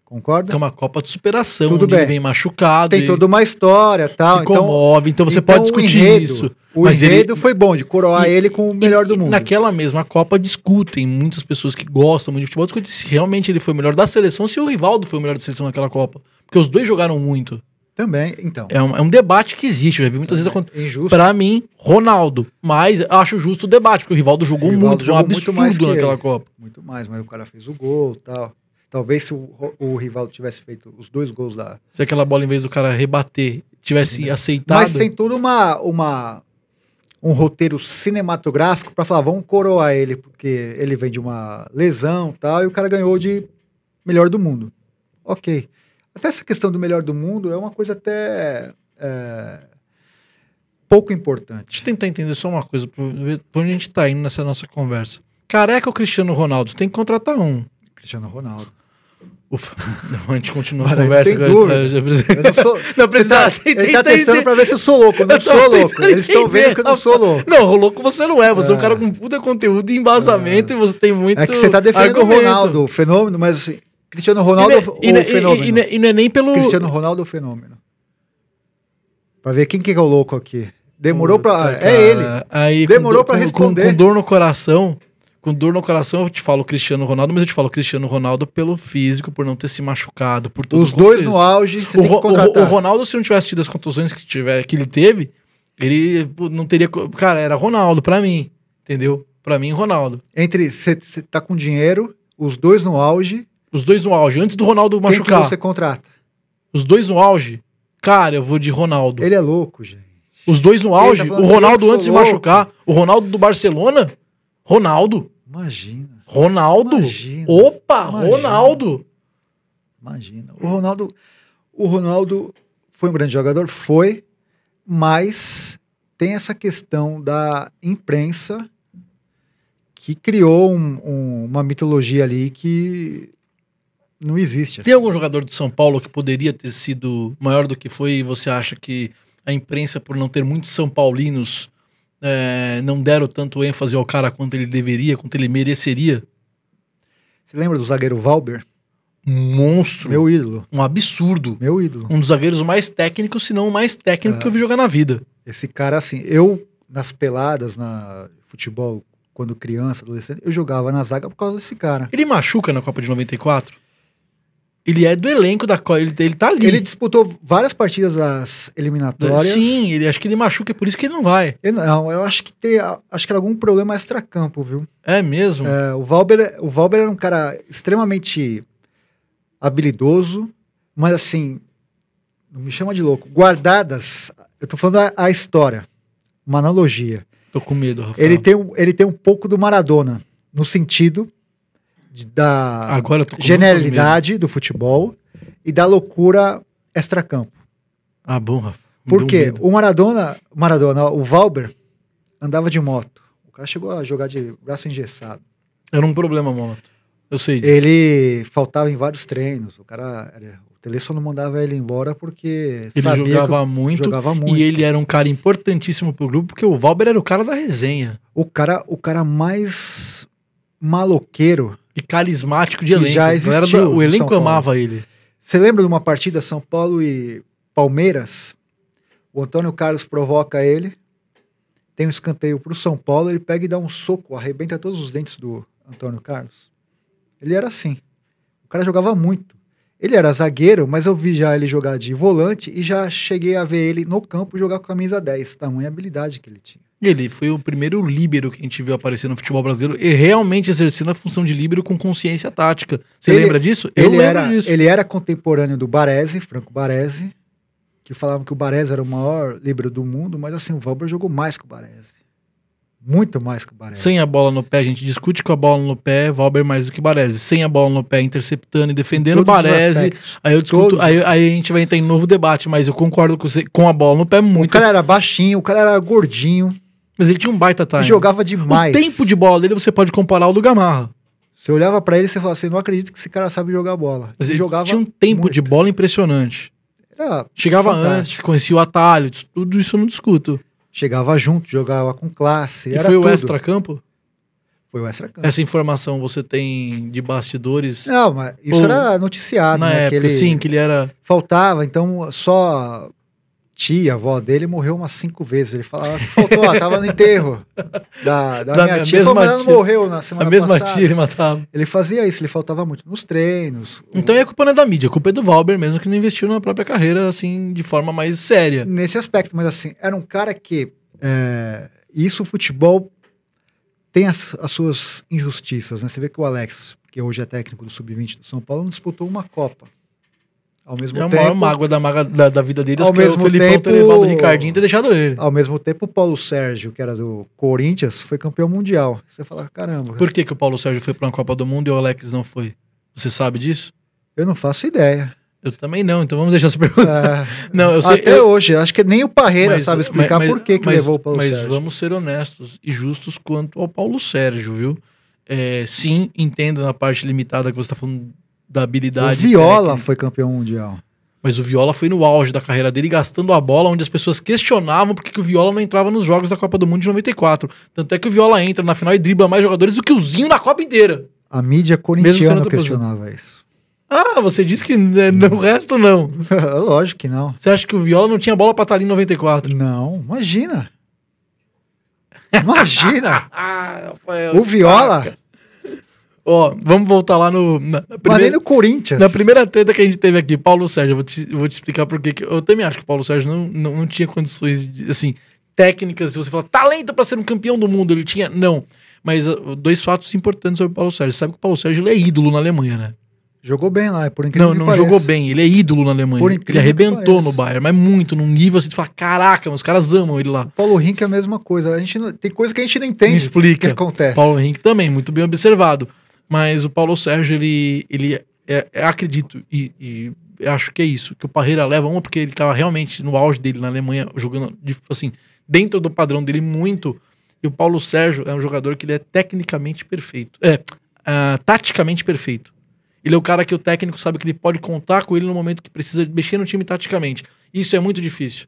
S2: Concorda?
S1: Que é uma Copa de superação,
S2: tudo
S1: onde
S2: bem.
S1: Ele vem machucado.
S2: Tem toda uma história e tal.
S1: Comove, então você pode discutir isso.
S2: O enredo foi bom, de coroar ele com o melhor do mundo.
S1: Naquela mesma Copa discutem, muitas pessoas que gostam muito de futebol discutem se realmente ele foi o melhor da seleção, se o Rivaldo foi o melhor da seleção naquela Copa. Porque os dois jogaram muito.
S2: Também, então.
S1: É um debate que existe, eu já vi muitas vezes acontecer.
S2: Injusto.
S1: Pra mim, Ronaldo. Mas acho justo o debate, porque o Rivaldo jogou muito, foi um absurdo naquela Copa.
S2: Muito mais, mas o cara fez o gol e tal. Talvez se o Rivaldo tivesse feito os 2 gols da...
S1: Se aquela bola, em vez do cara rebater, tivesse aceitado...
S2: Mas tem todo um roteiro cinematográfico pra falar, vamos coroar ele, porque ele vem de uma lesão e tal, e o cara ganhou de melhor do mundo. Ok. Até essa questão do melhor do mundo é uma coisa até pouco importante.
S1: Deixa eu tentar entender só uma coisa, por onde a gente tá indo nessa nossa conversa. Careca ou Cristiano Ronaldo? Você tem que contratar um.
S2: Cristiano Ronaldo.
S1: Ufa, a gente continua a conversa.
S2: Eu não sou... Não precisa. Ele tá testando pra ver se eu sou louco. Eu não sou louco. Eles estão vendo que eu não sou louco.
S1: Não, louco você não é. Você é um cara com puta conteúdo e embasamento e você tem muito.
S2: É que você tá defendendo o Ronaldo, o fenômeno, mas assim, Cristiano Ronaldo ou fenômeno?
S1: E não é nem pelo...
S2: Cristiano Ronaldo ou fenômeno? Pra ver quem que é o louco aqui. Demorou pra...
S1: Cara,
S2: é ele.
S1: Aí,
S2: demorou pra responder.
S1: Com dor no coração... Com dor no coração, eu te falo Cristiano Ronaldo, mas eu te falo Cristiano Ronaldo pelo físico, por não ter se machucado, por tudo.
S2: Os dois no auge, você tem que contratar.
S1: O Ronaldo, se não tivesse tido as contusões que ele teve, ele não teria... Cara, era Ronaldo pra mim, entendeu? Pra mim, Ronaldo.
S2: Entre você tá com dinheiro, os dois no auge...
S1: Os dois no auge, antes do Ronaldo machucar.
S2: Quem que você contrata?
S1: Os dois no auge? Cara, eu vou de Ronaldo.
S2: Ele é louco, gente.
S1: Os dois no auge? O Ronaldo antes de machucar. O Ronaldo do Barcelona? Ronaldo.
S2: Imagina.
S1: Ronaldo?
S2: Imagina.
S1: Opa, imagina. Ronaldo.
S2: Imagina. O Ronaldo foi um grande jogador? Foi, mas tem essa questão da imprensa que criou uma mitologia ali que não existe. Assim.
S1: Tem algum jogador de São Paulo que poderia ter sido maior do que foi e você acha que a imprensa, por não ter muitos São Paulinos, não deram tanto ênfase ao cara quanto ele deveria, quanto ele mereceria?
S2: Você lembra do zagueiro Valber?
S1: Um monstro.
S2: Meu ídolo.
S1: Um absurdo.
S2: Meu ídolo.
S1: Um dos zagueiros mais técnicos, se não o mais técnico que eu vi jogar na vida.
S2: Esse cara, assim, eu, nas peladas, na futebol, quando criança, adolescente, eu jogava na zaga por causa desse cara.
S1: Ele machuca na Copa de 94? Ele é do elenco da Copa, ele tá ali.
S2: Ele disputou várias partidas das eliminatórias.
S1: Sim, acho que ele machuca, é por isso que ele não vai.
S2: Eu acho que era algum problema extracampo, viu?
S1: É mesmo?
S2: O Valber era um cara extremamente habilidoso, mas assim, não me chama de louco. Guardadas, eu tô falando a história, uma analogia.
S1: Tô com medo, Rafael.
S2: Ele tem um pouco do Maradona, no sentido da genialidade do futebol e da loucura extracampo.
S1: Ah, bom, Rafa.
S2: Porque o Maradona, o Valber, andava de moto. O cara chegou a jogar de braço engessado.
S1: Era um problema, moto. Eu sei disso.
S2: Ele faltava em vários treinos. O Tele só não mandava ele embora porque
S1: ele
S2: sabia
S1: jogava muito. E ele era um cara importantíssimo pro grupo, porque o Valber era o cara da resenha.
S2: O cara mais maloqueiro
S1: e carismático de elenco.
S2: Já existiu.
S1: O elenco amava ele.
S2: Você lembra de uma partida São Paulo e Palmeiras? O Antônio Carlos provoca ele, tem um escanteio pro São Paulo, ele pega e dá um soco, arrebenta todos os dentes do Antônio Carlos. Ele era assim. O cara jogava muito. Ele era zagueiro, mas eu vi já ele jogar de volante e já cheguei a ver ele no campo jogar com a camisa 10. Tamanha habilidade que ele tinha.
S1: Ele foi o primeiro líbero que a gente viu aparecer no futebol brasileiro e realmente exercendo a função de líbero com consciência tática. Você lembra disso? Eu lembro disso.
S2: Ele era contemporâneo do Baresi, Franco Baresi, que falavam que o Baresi era o maior líbero do mundo, mas assim, o Valber jogou mais que o Baresi. Muito mais que o Baresi.
S1: Sem a bola no pé, a gente discute com a bola no pé, Valber mais do que Baresi. Sem a bola no pé, interceptando e defendendo o Baresi. Aí eu discuto, aí a gente vai entrar em novo debate, mas eu concordo com você, com a bola no pé muito.
S2: O cara era baixinho, o cara era gordinho.
S1: Mas ele tinha um baita time.
S2: Ele jogava demais.
S1: O tempo de bola dele você pode comparar ao do Gamarra.
S2: Você olhava pra ele e você falava assim, não acredito que esse cara sabe jogar bola.
S1: Mas ele jogava tinha um tempo muito de bola impressionante. Chegava fantástico. Antes, conhecia o atalho, tudo isso eu não discuto.
S2: Chegava junto, jogava com classe.
S1: E foi o extracampo?
S2: Foi o extracampo.
S1: Essa informação você tem de bastidores?
S2: Não, mas isso era noticiado.
S1: Na época, sim, que ele era...
S2: Faltava, então só... Tia, a avó dele, morreu umas 5 vezes. Ele falava que faltou, tava no enterro da minha tia. Mas ela não morreu na semana passada.
S1: A mesma tia ele matava.
S2: Ele fazia isso, ele faltava muito nos treinos.
S1: Então a culpa não é da mídia, a culpa é do Valber mesmo, que não investiu na própria carreira, assim, de forma mais séria.
S2: Nesse aspecto, mas assim, era um cara que... isso o futebol tem as suas injustiças, né? Você vê que o Alex, que hoje é técnico do Sub-20 do São Paulo, não disputou uma Copa. Ao mesmo tempo,
S1: a maior mágoa da vida dele, ao mesmo o Felipão ter levado o Ricardinho e ter deixado ele.
S2: Ao mesmo tempo, o Paulo Sérgio, que era do Corinthians, foi campeão mundial. Você fala, caramba.
S1: Por que o Paulo Sérgio foi para uma Copa do Mundo e o Alex não foi? Você sabe disso?
S2: Eu não faço ideia.
S1: Eu também não, então vamos deixar essa pergunta. Não, eu sei,
S2: até hoje, acho que nem o Parreira sabe explicar por que levou o Paulo Sérgio.
S1: Mas vamos ser honestos e justos quanto ao Paulo Sérgio, viu? Sim, entendo na parte limitada que você está falando da habilidade.
S2: O Viola técnica. Foi campeão mundial.
S1: Mas o Viola foi no auge da carreira dele, gastando a bola, onde as pessoas questionavam porque que o Viola não entrava nos jogos da Copa do Mundo de 94. Tanto é que o Viola entra na final e dribla mais jogadores do que o Zinho na Copa inteira.
S2: A mídia corintiana questionava isso.
S1: Ah, você disse que no resto não.
S2: Lógico que não.
S1: Você acha que o Viola não tinha bola pra estar ali em 94?
S2: Não, imagina. Imagina. Rafael, o Viola...
S1: Ó, vamos voltar lá
S2: mas nem no Corinthians.
S1: Na primeira treta que a gente teve aqui, Paulo Sérgio, eu vou te explicar por que eu também acho que o Paulo Sérgio não tinha condições, assim, técnicas, se você falar talento pra ser um campeão do mundo, ele tinha, não. Mas 2 fatos importantes sobre o Paulo Sérgio. Você sabe que o Paulo Sérgio ele é ídolo na Alemanha, né?
S2: Jogou bem lá, por incrível que
S1: pareça. Não jogou bem, ele é ídolo na Alemanha. Ele arrebentou no Bayern, mas muito, num nível assim de falar, caraca, os caras amam ele lá.
S2: O Paulo Rink é a mesma coisa, tem coisa que a gente não entende.
S1: Me explica.
S2: O que acontece.
S1: Paulo Rink também, muito bem observado. Mas o Paulo Sérgio, ele acredito, e acho que é isso, que o Parreira leva porque ele estava realmente no auge dele na Alemanha, jogando, assim, dentro do padrão dele muito, e o Paulo Sérgio é um jogador que ele é tecnicamente perfeito, taticamente perfeito. Ele é o cara que o técnico sabe que ele pode contar com ele no momento que precisa mexer no time taticamente. Isso é muito difícil.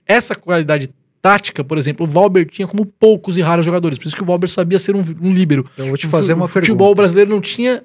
S1: Essa qualidade tática, por exemplo, o Valber tinha como poucos e raros jogadores. Por isso que o Valber sabia ser um líbero.
S2: Eu vou te fazer uma pergunta.
S1: O futebol brasileiro não tinha...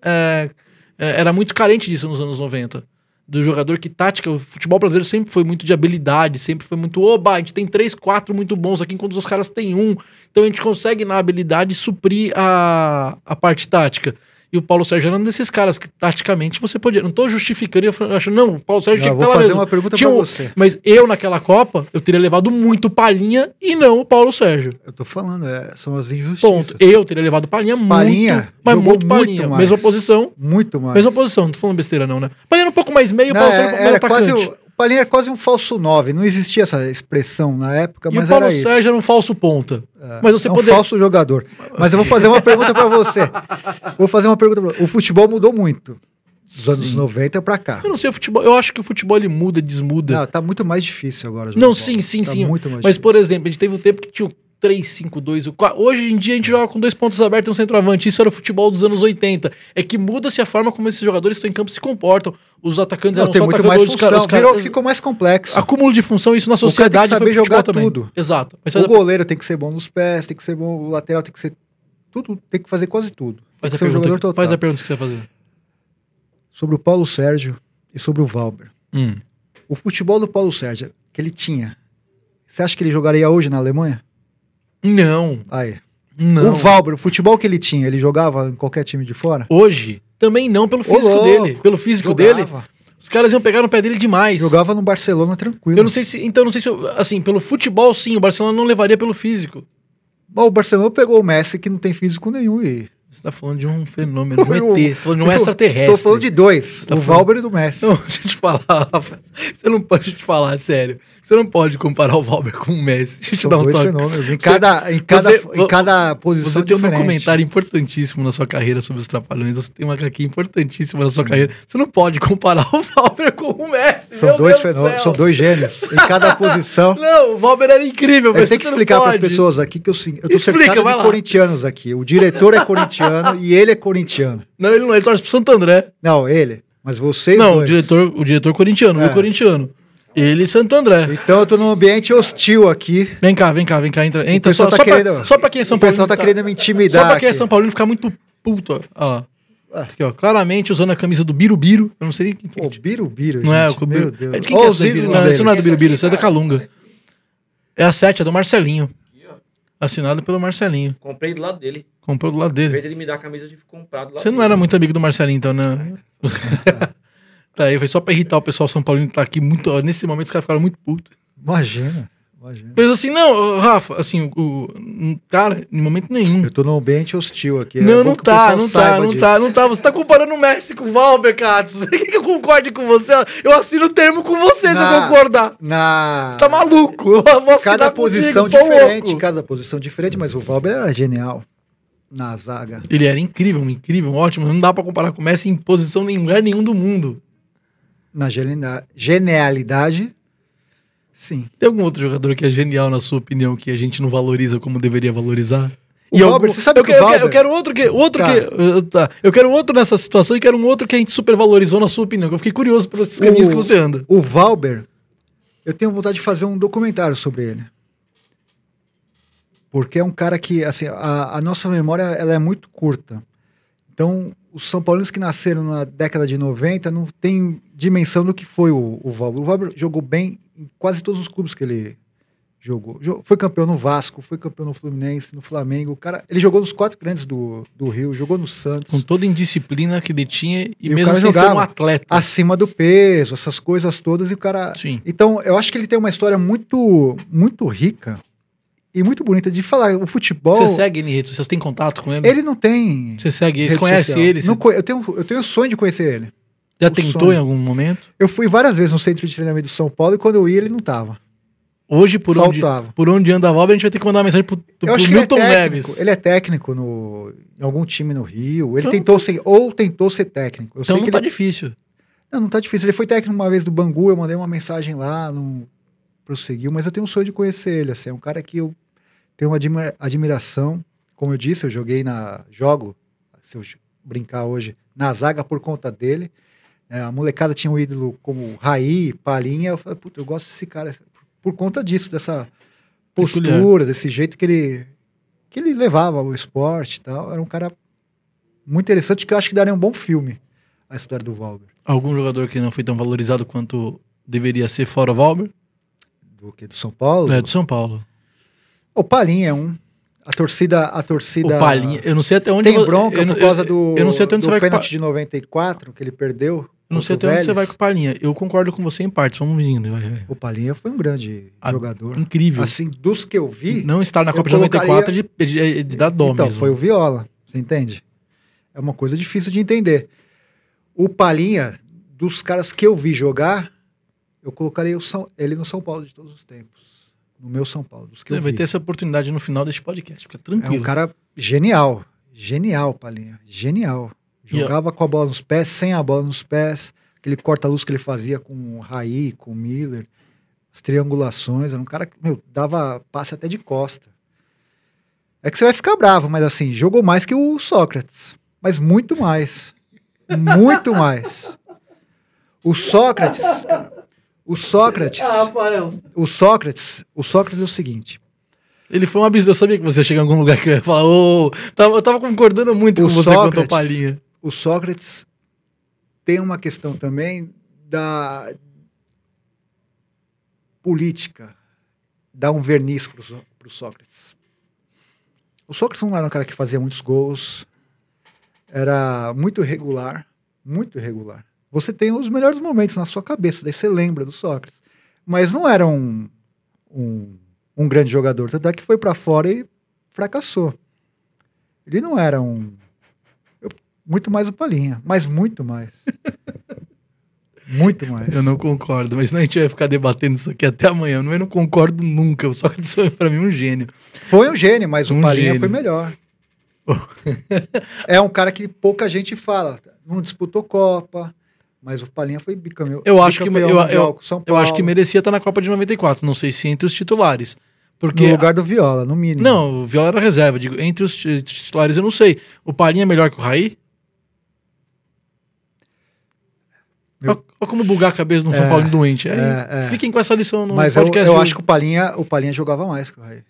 S1: era muito carente disso nos anos 90. Do jogador que tática... O futebol brasileiro sempre foi muito de habilidade, sempre foi muito... Oba, a gente tem 3, 4 muito bons aqui, enquanto os caras têm 1. Então a gente consegue, na habilidade, suprir a parte tática. E o Paulo Sérgio era um desses caras que, taticamente, você podia... Não tô justificando, eu acho, não, o Paulo Sérgio tinha que estar lá mesmo.
S2: Vou fazer uma pergunta pra você.
S1: Mas eu, naquela Copa, eu teria levado muito Palhinha e não o Paulo Sérgio.
S2: Eu tô falando, são as injustiças.
S1: Ponto. Eu teria levado Palhinha muito, mas muito Palhinha.
S2: Mais.
S1: Mesma posição.
S2: Muito mais.
S1: Mesma posição, não tô falando besteira não, né? Palhinha era um pouco mais meio, o Paulo Sérgio um pouco mais atacante.
S2: O Palhinha era quase um falso 9, não existia essa expressão na época, mas era isso.
S1: E o Paulo Sérgio era um falso ponta. Mas você
S2: um falso jogador. Mas eu vou fazer uma pergunta pra você. O futebol mudou muito. Dos anos 90 pra cá.
S1: Eu não sei o futebol. Eu acho que o futebol ele muda, desmuda.
S2: Não, tá muito mais difícil agora.
S1: Não, sim.
S2: Muito mais
S1: mas, por exemplo, a gente teve um tempo que tinha 3-5-2. Hoje em dia a gente joga com 2 pontas abertas e um centroavante. Isso era o futebol dos anos 80. É que muda-se a forma como esses jogadores estão em campo se comportam. Os atacantes eram só atacadores.
S2: Os caras ficou mais complexo.
S1: Acúmulo de função, isso na sociedade.
S2: O cara tem que saber jogar tudo.
S1: Exato.
S2: Mas o goleiro tem que ser bom nos pés, tem que ser bom, o lateral tem que ser... Tudo, tem que fazer quase tudo.
S1: Faz a pergunta que você vai fazer.
S2: Sobre o Paulo Sérgio e sobre o Valber. O futebol do Paulo Sérgio, que ele tinha, você acha que ele jogaria hoje na Alemanha?
S1: Não.
S2: Aí.
S1: Não.
S2: O Valber, o futebol que ele tinha, ele jogava em qualquer time de fora?
S1: Hoje? Também não, pelo físico dele. Pelo físico dele. Os caras iam pegar no pé dele demais.
S2: Jogava no Barcelona tranquilo.
S1: Eu não sei se... Então, não sei se... Assim, pelo futebol, sim. O Barcelona não levaria pelo físico.
S2: Bom, o Barcelona pegou o Messi, que não tem físico nenhum, e...
S1: Você tá falando de um fenômeno, de um ET, você tá falando de um extraterrestre.
S2: Tô falando de 2, o Valber e do Messi.
S1: Não, deixa eu te falar, Rafa. Você não pode te falar, sério. Você não pode comparar o Valber com o Messi. Deixa eu te dar um toque.
S2: Fenômenos. Em cada posição
S1: você tem um documentário importantíssimo na sua carreira sobre os Trapalhões. Você tem uma HQ importantíssima na sua carreira. Você não pode comparar o Valber com o Messi.
S2: São 2 fenômenos, são 2 gênios. Em cada posição.
S1: Não, o Valber era incrível.
S2: Eu tenho que explicar para as pessoas aqui que eu tô cercado de corintianos aqui. O diretor é corintiano e ele é corintiano.
S1: Não, ele não é, ele torce pro Santo André.
S2: Não, ele. Mas vocês
S1: não,
S2: dois.
S1: o diretor corintiano, eu corintiano. Ele e Santo André.
S2: Então eu tô num ambiente hostil aqui.
S1: Vem cá, entra. Só pra quem é São Paulo.
S2: O pessoal tá querendo me intimidar.
S1: Só pra quem é São Paulino ficar muito puto. Olha lá. Aqui, ó, claramente usando a camisa do Birubiru. Eu não sei nem quem
S2: é. O Birubiru,
S1: não
S2: gente.
S1: É,
S2: meu Deus.
S1: É de quem que é esse Birubiru? Não, isso não é do Birubiru, isso é da Calunga. É a 7, é do Marcelinho. Assinado pelo Marcelinho.
S3: Comprei do lado dele.
S1: Comprou do lado dele.
S3: Em vez de ele me dar a camisa, eu tive que comprar do lado
S1: Você não era muito amigo do Marcelinho, então, né? Tá aí, foi só pra irritar o pessoal São Paulino que tá aqui muito. Nesse momento os caras ficaram muito putos.
S2: Imagina. Imagina.
S1: Mas assim, não, Rafa, assim, cara, em momento nenhum.
S2: Eu tô num ambiente hostil aqui.
S1: Não tá. Você tá comparando o Messi com o Valber, cara. Você quer que eu concorde com você? Eu assino o termo com você se eu concordar. Você tá maluco.
S2: Cada posição diferente, mas o Valber era genial na zaga.
S1: Ele era incrível, ótimo. Não dá pra comparar com o Messi em posição em lugar nenhum do mundo.
S2: Na genialidade... Sim.
S1: Tem algum outro jogador que é genial, na sua opinião, que a gente não valoriza como deveria valorizar?
S2: Você sabe que o Valber...
S1: Eu quero outro eu quero outro nessa situação e quero um outro que a gente supervalorizou, na sua opinião. Eu fiquei curioso por esses caminhos que você anda.
S2: O Valber, eu tenho vontade de fazer um documentário sobre ele. Porque é um cara que, assim, a nossa memória ela é muito curta. Então, os São Paulinos que nasceram na década de 90 não tem dimensão do que foi o Valber. O Valber jogou bem em quase todos os clubes que ele jogou. Foi campeão no Vasco, foi campeão no Fluminense, no Flamengo. O cara, ele jogou nos 4 grandes do Rio, jogou no Santos.
S1: Com toda a indisciplina que ele tinha e mesmo sem ser um atleta.
S2: Acima do peso, essas coisas todas. E o cara...
S1: Sim.
S2: Então, eu acho que ele tem uma história muito, muito rica e muito bonita de falar. O futebol...
S1: Você segue ele em redes sociais? Você tem contato com ele?
S2: Ele não tem...
S1: Você segue ele? Você conhece ele?
S2: Eu tenho sonho de conhecer ele.
S1: Já tentou em algum momento?
S2: Eu fui várias vezes no centro de treinamento de São Paulo e quando eu ia ele não tava.
S1: Hoje, por onde anda a Valber, a gente vai ter que mandar uma mensagem pro Milton Neves.
S2: Ele é técnico em algum time no Rio. Ele tentou ser técnico.
S1: Então não tá difícil.
S2: Não tá difícil. Ele foi técnico uma vez do Bangu, eu mandei uma mensagem lá, não prosseguiu, mas eu tenho um sonho de conhecer ele. Assim, é um cara que eu tenho uma admiração. Como eu disse, eu jogo, se eu brincar hoje, na zaga por conta dele. A molecada tinha um ídolo como Raí, Palhinha. Eu falei, puta, eu gosto desse cara por conta disso, dessa postura, desse jeito que ele levava o esporte e tal. Era um cara muito interessante que eu acho que daria um bom filme, a história do Valber.
S1: Algum jogador que não foi tão valorizado quanto deveria ser fora o Valber?
S2: Do São Paulo?
S1: Do São Paulo.
S2: O Palhinha é um. A torcida...
S1: O Palhinha, eu não sei até onde...
S2: Tem bronca por causa do pênalti
S1: de
S2: 94, que ele perdeu.
S1: Eu não sei até onde você vai com o Palhinha. Eu concordo com você em partes, vamos indo.
S2: O Palhinha foi um grande jogador.
S1: Incrível.
S2: Assim, dos que eu vi...
S1: Não estar na Copa de 94 de dar dó
S2: então,
S1: mesmo.
S2: Foi o Viola, você entende? É uma coisa difícil de entender. O Palhinha, dos caras que eu vi jogar, eu colocaria ele no São Paulo de todos os tempos. No meu São Paulo, dos que eu vi.
S1: Você vai ter essa oportunidade no final deste podcast, fica tranquilo.
S2: É um cara genial. Genial, Palhinha. Genial. Jogava com a bola nos pés, sem a bola nos pés, aquele corta-luz que ele fazia com o Raí, com o Miller, as triangulações, era um cara que, dava passe até de costa. É que você vai ficar bravo, mas assim, jogou mais que o Sócrates, mas muito mais. Muito mais. O Sócrates é o seguinte.
S1: Ele foi um absurdo. Eu sabia que você ia chegar em algum lugar que eu ia falar, eu tava concordando muito com você quanto ao Palhinha.
S2: O Sócrates tem uma questão também da política, dá um verniz pro Sócrates. O Sócrates não era um cara que fazia muitos gols, era muito irregular, muito irregular. Você tem os melhores momentos na sua cabeça, daí você lembra do Sócrates. Mas não era um grande jogador, tanto é que foi para fora e fracassou. Ele não era muito mais o Palhinha, mas muito mais. Muito mais.
S1: Eu não concordo, mas senão a gente vai ficar debatendo isso aqui até amanhã. Eu não concordo nunca, o Sócrates foi pra mim um gênio.
S2: Foi um gênio, mas o Palhinha foi melhor. É um cara que pouca gente fala. Não disputou Copa, mas o Palhinha foi bicampeão.
S1: Eu acho que merecia estar na Copa de 94. Não sei se entre os titulares. Porque,
S2: no lugar do Viola, no mínimo.
S1: Não, o Viola era reserva. Digo, entre os titulares eu não sei. O Palhinha é melhor que o Raí? Olha como bugar a cabeça no São Paulo doente. Fiquem com essa lição no podcast.
S2: Mas eu acho que o Palhinha jogava mais que o Raí.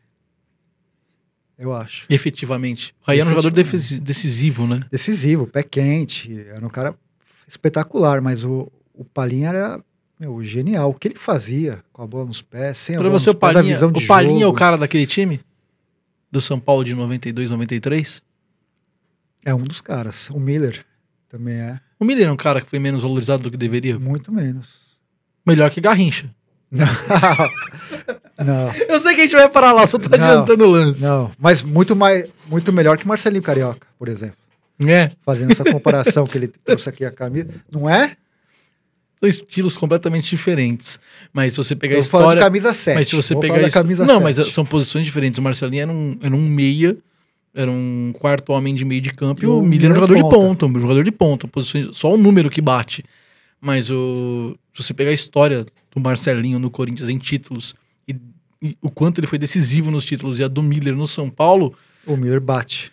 S2: Eu acho.
S1: Efetivamente. O Raí era um jogador decisivo, né?
S2: Decisivo, pé quente. Era um cara espetacular, mas o Palhinha era genial. O que ele fazia com a bola nos pés, sem
S1: pra
S2: a bola
S1: você,
S2: nos pés, a visão de
S1: jogo. O Palhinha é o cara daquele time? Do São Paulo de 92, 93?
S2: É um dos caras. O Miller também é.
S1: O Miller é um cara que foi menos valorizado do que deveria?
S2: Muito menos.
S1: Melhor que Garrincha.
S2: Não.
S1: Eu sei que a gente vai parar lá, só tô adiantando o lance.
S2: Não, mas muito melhor que Marcelinho Carioca, por exemplo. Fazendo essa comparação que ele trouxe aqui a camisa. Não é?
S1: São estilos completamente diferentes. Mas se você pegar a
S2: história...
S1: falando de
S2: camisa 7.
S1: Mas se você pegar
S2: camisa
S1: não,
S2: 7.
S1: mas são posições diferentes. O Marcelinho era um meia, era um quarto homem de meio de campo, e o Miller era um jogador de ponta. Posições, só o número que bate. Mas se você pegar a história do Marcelinho no Corinthians em títulos e o quanto ele foi decisivo nos títulos e a do Miller no São Paulo...
S2: O Miller bate.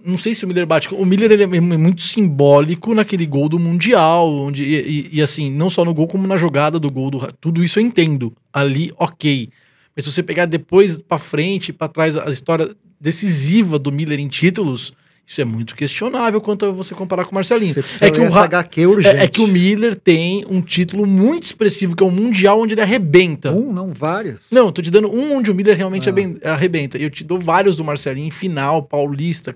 S1: Não sei se o Miller bate. O Miller ele é muito simbólico naquele gol do Mundial, onde e assim, não só no gol, como na jogada do gol. Tudo isso eu entendo. Ali, ok. Mas se você pegar depois pra frente, pra trás, a história decisiva do Miller em títulos, isso é muito questionável quanto a você comparar com o Marcelinho. É que o Miller tem um título muito expressivo, que é o Mundial, onde ele arrebenta.
S2: Não, vários.
S1: Não, eu tô te dando onde o Miller realmente arrebenta. E eu te dou vários do Marcelinho, em final, paulista.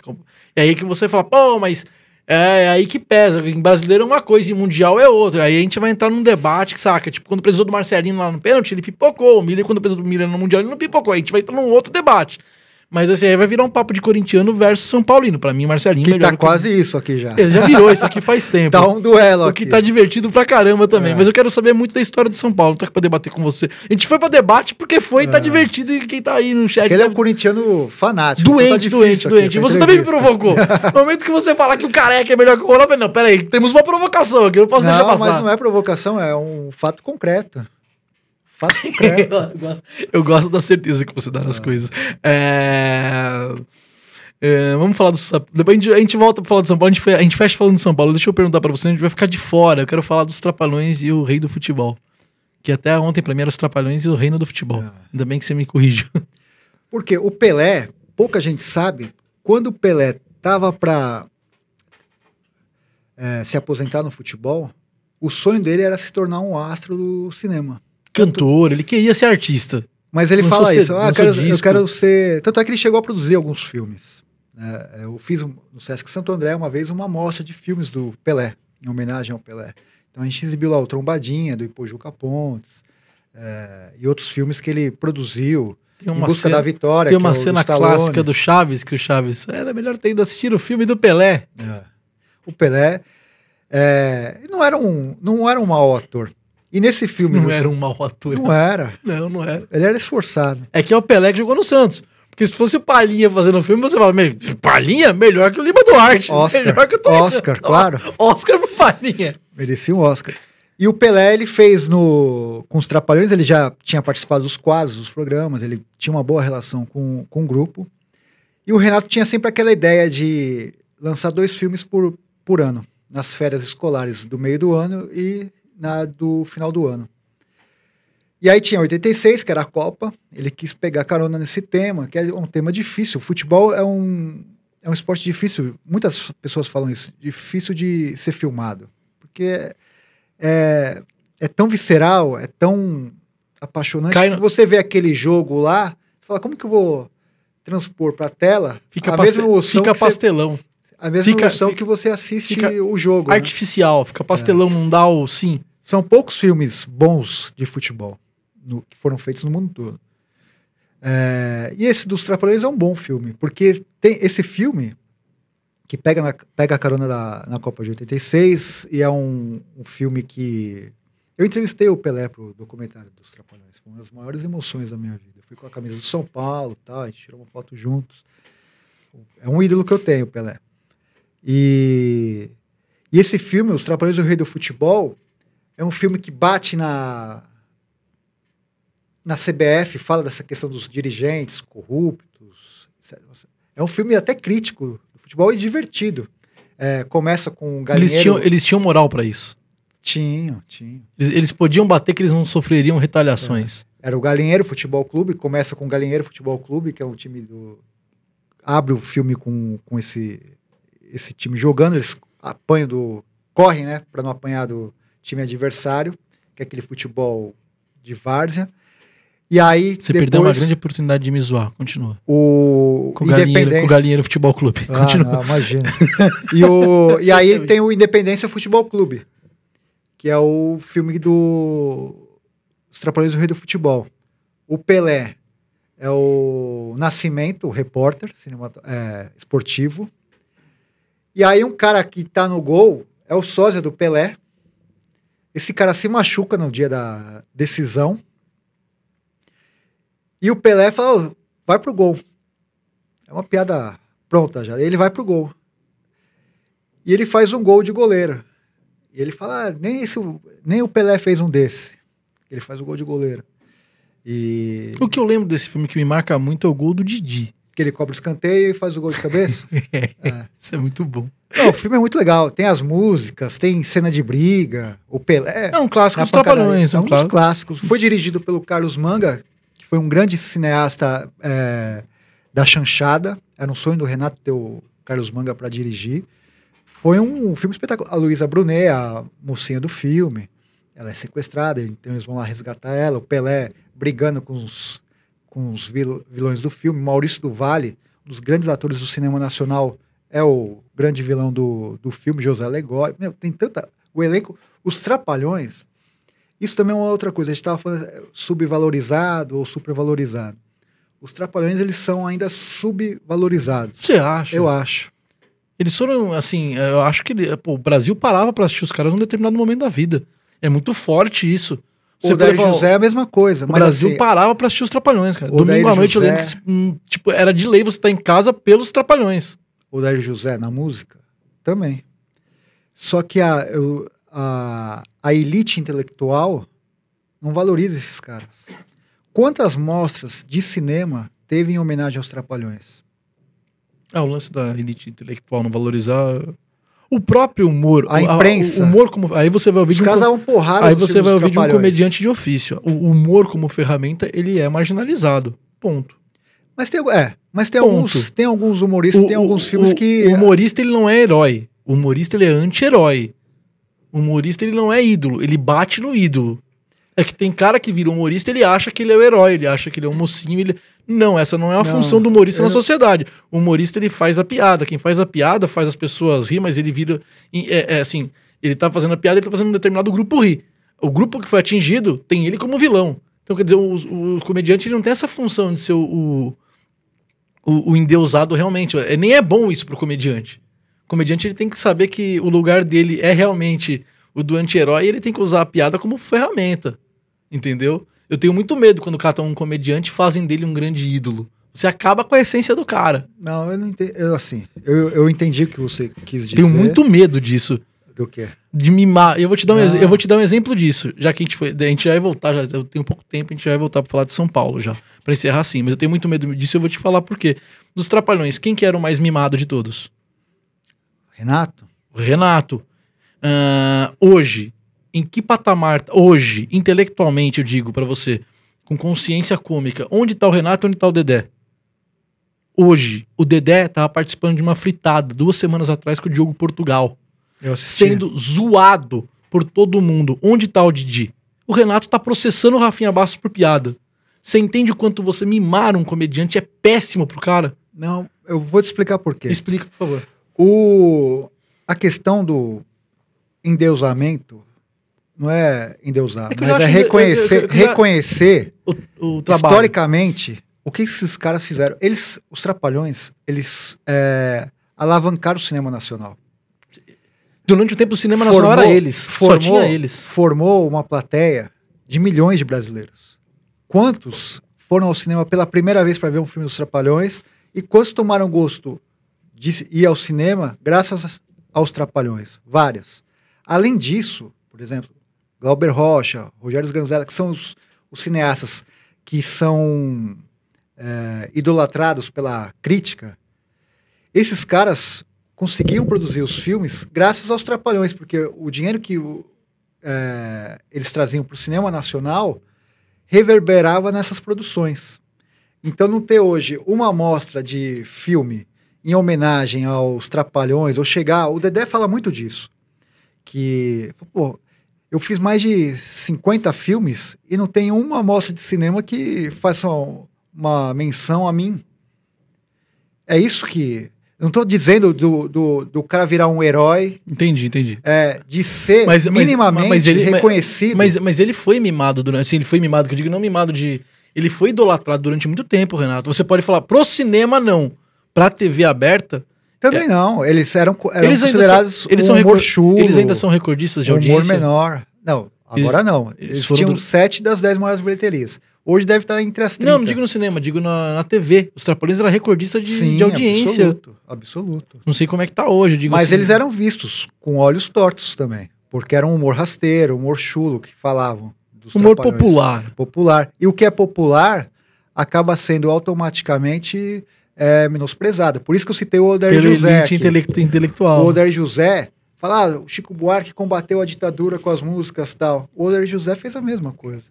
S1: E aí que você fala, pô, mas é aí que pesa. Em brasileiro é uma coisa, em Mundial é outra. Aí a gente vai entrar num debate, saca? Tipo, quando precisou do Marcelinho lá no pênalti, ele pipocou. O Miller, quando precisou do Miller no Mundial, ele não pipocou. Aí a gente vai entrar num outro debate. Mas assim, aí vai virar um papo de corintiano versus São Paulino. Pra mim, Marcelinho...
S2: Que tá quase isso aqui já.
S1: Ele já virou isso aqui faz tempo.
S2: Tá um duelo aqui.
S1: O que tá divertido pra caramba também. Mas eu quero saber muito da história do São Paulo. Tô aqui pra debater com você. A gente foi pra debate porque tá divertido e quem tá aí no chat...
S2: Ele é um corintiano fanático.
S1: Doente. E você também me provocou. No momento que você falar que o Careca é melhor que o Ronaldo, eu falei, não, peraí, temos uma provocação aqui, eu não posso deixar passar.
S2: Não, mas não é provocação, é um fato concreto. Fato concreto.
S1: Eu gosto da certeza que você dá nas coisas. Vamos falar do São Paulo. Depois a gente volta pra falar do São Paulo. A gente fecha falando do São Paulo. Deixa eu perguntar pra você, a gente vai ficar de fora. Eu quero falar dos Trapalhões e o Rei do Futebol. Que até ontem pra mim eram os Trapalhões e o Reino do Futebol. Ainda bem que você me corrigiu.
S2: Porque o Pelé, pouca gente sabe, quando o Pelé tava pra se aposentar no futebol, o sonho dele era se tornar um astro do cinema.
S1: Cantor, ele queria ser artista.
S2: Mas ele fala isso, eu quero ser... Tanto é que ele chegou a produzir alguns filmes. Eu fiz no Sesc Santo André uma vez uma mostra de filmes do Pelé, em homenagem ao Pelé. Então a gente exibiu lá o Trombadinha, do Ipojuca Pontes, e outros filmes que ele produziu, Em Busca da Vitória.
S1: Tem uma cena clássica do Chaves, que o Chaves... Era melhor ter ido assistir o filme do Pelé.
S2: O Pelé não era um mau ator. E nesse filme...
S1: Não era um mau ator.
S2: Não era.
S1: Não era.
S2: Ele era esforçado.
S1: É que é o Pelé que jogou no Santos. Porque se fosse o Palhinha fazendo o filme, você fala, Palhinha? Melhor que o Lima Duarte. Melhor que o
S2: Oscar, claro.
S1: Oscar pro Palhinha.
S2: Merecia um Oscar. E o Pelé, ele fez com os Trapalhões, ele já tinha participado dos quadros, dos programas, ele tinha uma boa relação com o grupo. E o Renato tinha sempre aquela ideia de lançar 2 filmes por ano, nas férias escolares do meio do ano e do final do ano. E aí tinha 86, que era a Copa, ele quis pegar carona nesse tema, que é um tema difícil. O futebol é um esporte difícil, muitas pessoas falam isso, difícil de ser filmado, porque é tão visceral, é tão apaixonante, que se você vê aquele jogo lá, você fala, como que eu vou transpor pra tela
S1: fica pastelão.
S2: A mesma emoção que você assiste o jogo.
S1: Artificial, né? Fica pastelão, não dá o sim.
S2: São poucos filmes bons de futebol que foram feitos no mundo todo. E esse dos Trapalhões é um bom filme, porque tem esse filme que pega a carona na Copa de 86 e é um filme que... Eu entrevistei o Pelé pro documentário dos Trapalhões. Foi uma das maiores emoções da minha vida. Eu fui com a camisa do São Paulo e tal, a gente tirou uma foto juntos. É um ídolo que eu tenho, Pelé. E esse filme, Os Trapalhões e o Rei do Futebol, é um filme que bate na CBF, fala dessa questão dos dirigentes corruptos. É um filme até crítico do futebol e divertido. Começa com o Galinheiro...
S1: Eles tinham moral pra isso.
S2: Tinham.
S1: Eles podiam bater que eles não sofreriam retaliações.
S2: Era o Galinheiro Futebol Clube, começa com o Galinheiro Futebol Clube, que é um time do... Abre o filme com esse time jogando, eles correm, né, para não apanhar do time adversário, que é aquele futebol de várzea. E aí
S1: você perdeu uma grande oportunidade de me zoar. Continua.
S2: Com
S1: o Galinheiro Futebol Clube. Continua.
S2: Não, imagina. E aí tem o Independência Futebol Clube, que é o filme Os Trapalhões do Rei do Futebol. O Pelé é o Nascimento, o repórter esportivo. E aí um cara que tá no gol é o sósia do Pelé. Esse cara se machuca no dia da decisão. E o Pelé fala, vai pro gol. É uma piada pronta já. Ele vai pro gol. E ele faz um gol de goleiro. E ele fala, nem o Pelé fez um desse. Ele faz o gol de goleiro. E...
S1: O que eu lembro desse filme que me marca muito é o gol do Didi.
S2: Que ele cobra o escanteio e faz o gol de cabeça.
S1: Isso é muito bom.
S2: Não, o filme é muito legal. Tem as músicas, tem cena de briga. O Pelé...
S1: É um clássico dos Trapalhões.
S2: É um dos clássicos. Foi dirigido pelo Carlos Manga, que foi um grande cineasta da chanchada. Era um sonho do Renato ter o Carlos Manga para dirigir. Foi um filme espetacular. A Luísa Brunet, a mocinha do filme, ela é sequestrada, então eles vão lá resgatar ela. O Pelé brigando com os vilões do filme. Maurício do Vale, um dos grandes atores do cinema nacional, é o grande vilão do filme, José Legói. Meu, tem tanta... O elenco... Os Trapalhões, isso também é uma outra coisa. A gente estava falando subvalorizado ou supervalorizado. Os Trapalhões, eles são ainda subvalorizados.
S1: Você acha?
S2: Eu acho.
S1: Eles foram, assim, eu acho que o Brasil parava pra assistir os caras num determinado momento da vida. É muito forte isso.
S2: O Odair José é a mesma coisa.
S1: O Brasil parava pra assistir os Trapalhões, cara. Domingo à noite eu lembro que tipo, era de lei você estar em casa pelos Trapalhões.
S2: O Odair José na música também. Só que a elite intelectual não valoriza esses caras. Quantas mostras de cinema teve em homenagem aos Trapalhões?
S1: O lance da elite intelectual não valorizar... O próprio humor...
S2: A imprensa.
S1: O humor como... Aí você vai ouvir...
S2: Os caras davam porrada.
S1: Aí você vai ouvir de um comediante de ofício. O humor como ferramenta, ele é marginalizado. Ponto.
S2: Mas tem alguns humoristas, tem alguns filmes que...
S1: O humorista, ele não é herói. O humorista, ele é anti-herói. O humorista, ele não é ídolo. Ele bate no ídolo. É que tem cara que vira humorista, ele acha que ele é o herói, ele acha que ele é um mocinho, Não, essa não é uma função do humorista na sociedade. O humorista, ele faz a piada. Quem faz a piada faz as pessoas rir, mas ele vira... assim, ele tá fazendo a piada, ele tá fazendo um determinado grupo rir. O grupo que foi atingido tem ele como vilão. Então, quer dizer, o comediante, ele não tem essa função de ser o endeusado realmente. Nem é bom isso pro comediante. O comediante, ele tem que saber que o lugar dele é realmente o do anti-herói e ele tem que usar a piada como ferramenta. Entendeu? Eu tenho muito medo quando catam um comediante e fazem dele um grande ídolo. Você acaba com a essência do cara.
S2: Não, eu não entendi. Eu entendi o que você quis dizer.
S1: Tenho muito medo disso.
S2: Do quê?
S1: De mimar. Eu vou te dar um exemplo disso. Já que a gente já vai voltar, eu tenho pouco tempo, a gente já vai voltar pra falar de São Paulo já. Pra encerrar assim. Mas eu tenho muito medo disso e eu vou te falar por quê. Dos Trapalhões, quem que era o mais mimado de todos?
S2: Renato.
S1: Hoje, em que patamar, hoje, intelectualmente, eu digo pra você, com consciência cômica, onde tá o Renato e onde tá o Dedé? Hoje, o Dedé tava participando de uma fritada 2 semanas atrás com o Diogo Portugal, sendo zoado por todo mundo. Onde tá o Didi? O Renato tá processando o Rafinha Bastos por piada. Você entende o quanto você mimar um comediante é péssimo pro cara?
S2: Não, eu vou te explicar por quê.
S1: Explica, por favor.
S2: A questão do endeusamento não é endeusar, mas é reconhecer
S1: o trabalho.
S2: Historicamente, o que esses caras fizeram. Os Trapalhões, eles alavancaram o cinema nacional.
S1: Durante o tempo, o cinema nacional era eles. Só tinha eles.
S2: Formou uma plateia de milhões de brasileiros. Quantos foram ao cinema pela primeira vez para ver um filme dos Trapalhões e quantos tomaram gosto de ir ao cinema graças aos Trapalhões? Várias. Além disso, por exemplo, Glauber Rocha, Rogério Sganzella, que são os cineastas que são idolatrados pela crítica, esses caras conseguiam produzir os filmes graças aos Trapalhões, porque o dinheiro que eles traziam para o cinema nacional reverberava nessas produções. Então não ter hoje uma amostra de filme em homenagem aos Trapalhões, ou chegar... O Dedé fala muito disso, que, pô, eu fiz mais de 50 filmes e não tem uma amostra de cinema que faça uma menção a mim. É isso que... Não tô dizendo do cara virar um herói.
S1: Entendi.
S2: De ser minimamente reconhecido.
S1: Mas ele foi mimado durante... Assim, ele foi mimado, que eu digo não mimado de... Ele foi idolatrado durante muito tempo, Renato. Você pode falar, pro cinema não. Pra TV aberta...
S2: Também não. Eles eram considerados humor chulo.
S1: Eles ainda são recordistas de audiência?
S2: Humor menor. Não, agora não. Eles tinham 7 das 10 maiores bilheterias. Hoje deve estar entre as 30.
S1: Não digo no cinema, digo na TV. Os Trapalhões eram recordistas de audiência.
S2: Absoluto.
S1: Não sei como é que tá hoje, digo.
S2: Mas
S1: assim,
S2: eles eram vistos com olhos tortos também. Porque era um humor rasteiro, humor chulo, que falavam.
S1: Humor popular.
S2: E o que é popular acaba sendo automaticamente menosprezado. Por isso que eu citei o Odair José.
S1: Intelectual.
S2: O Odair José... Fala, o Chico Buarque combateu a ditadura com as músicas e tal. O Odair José fez a mesma coisa.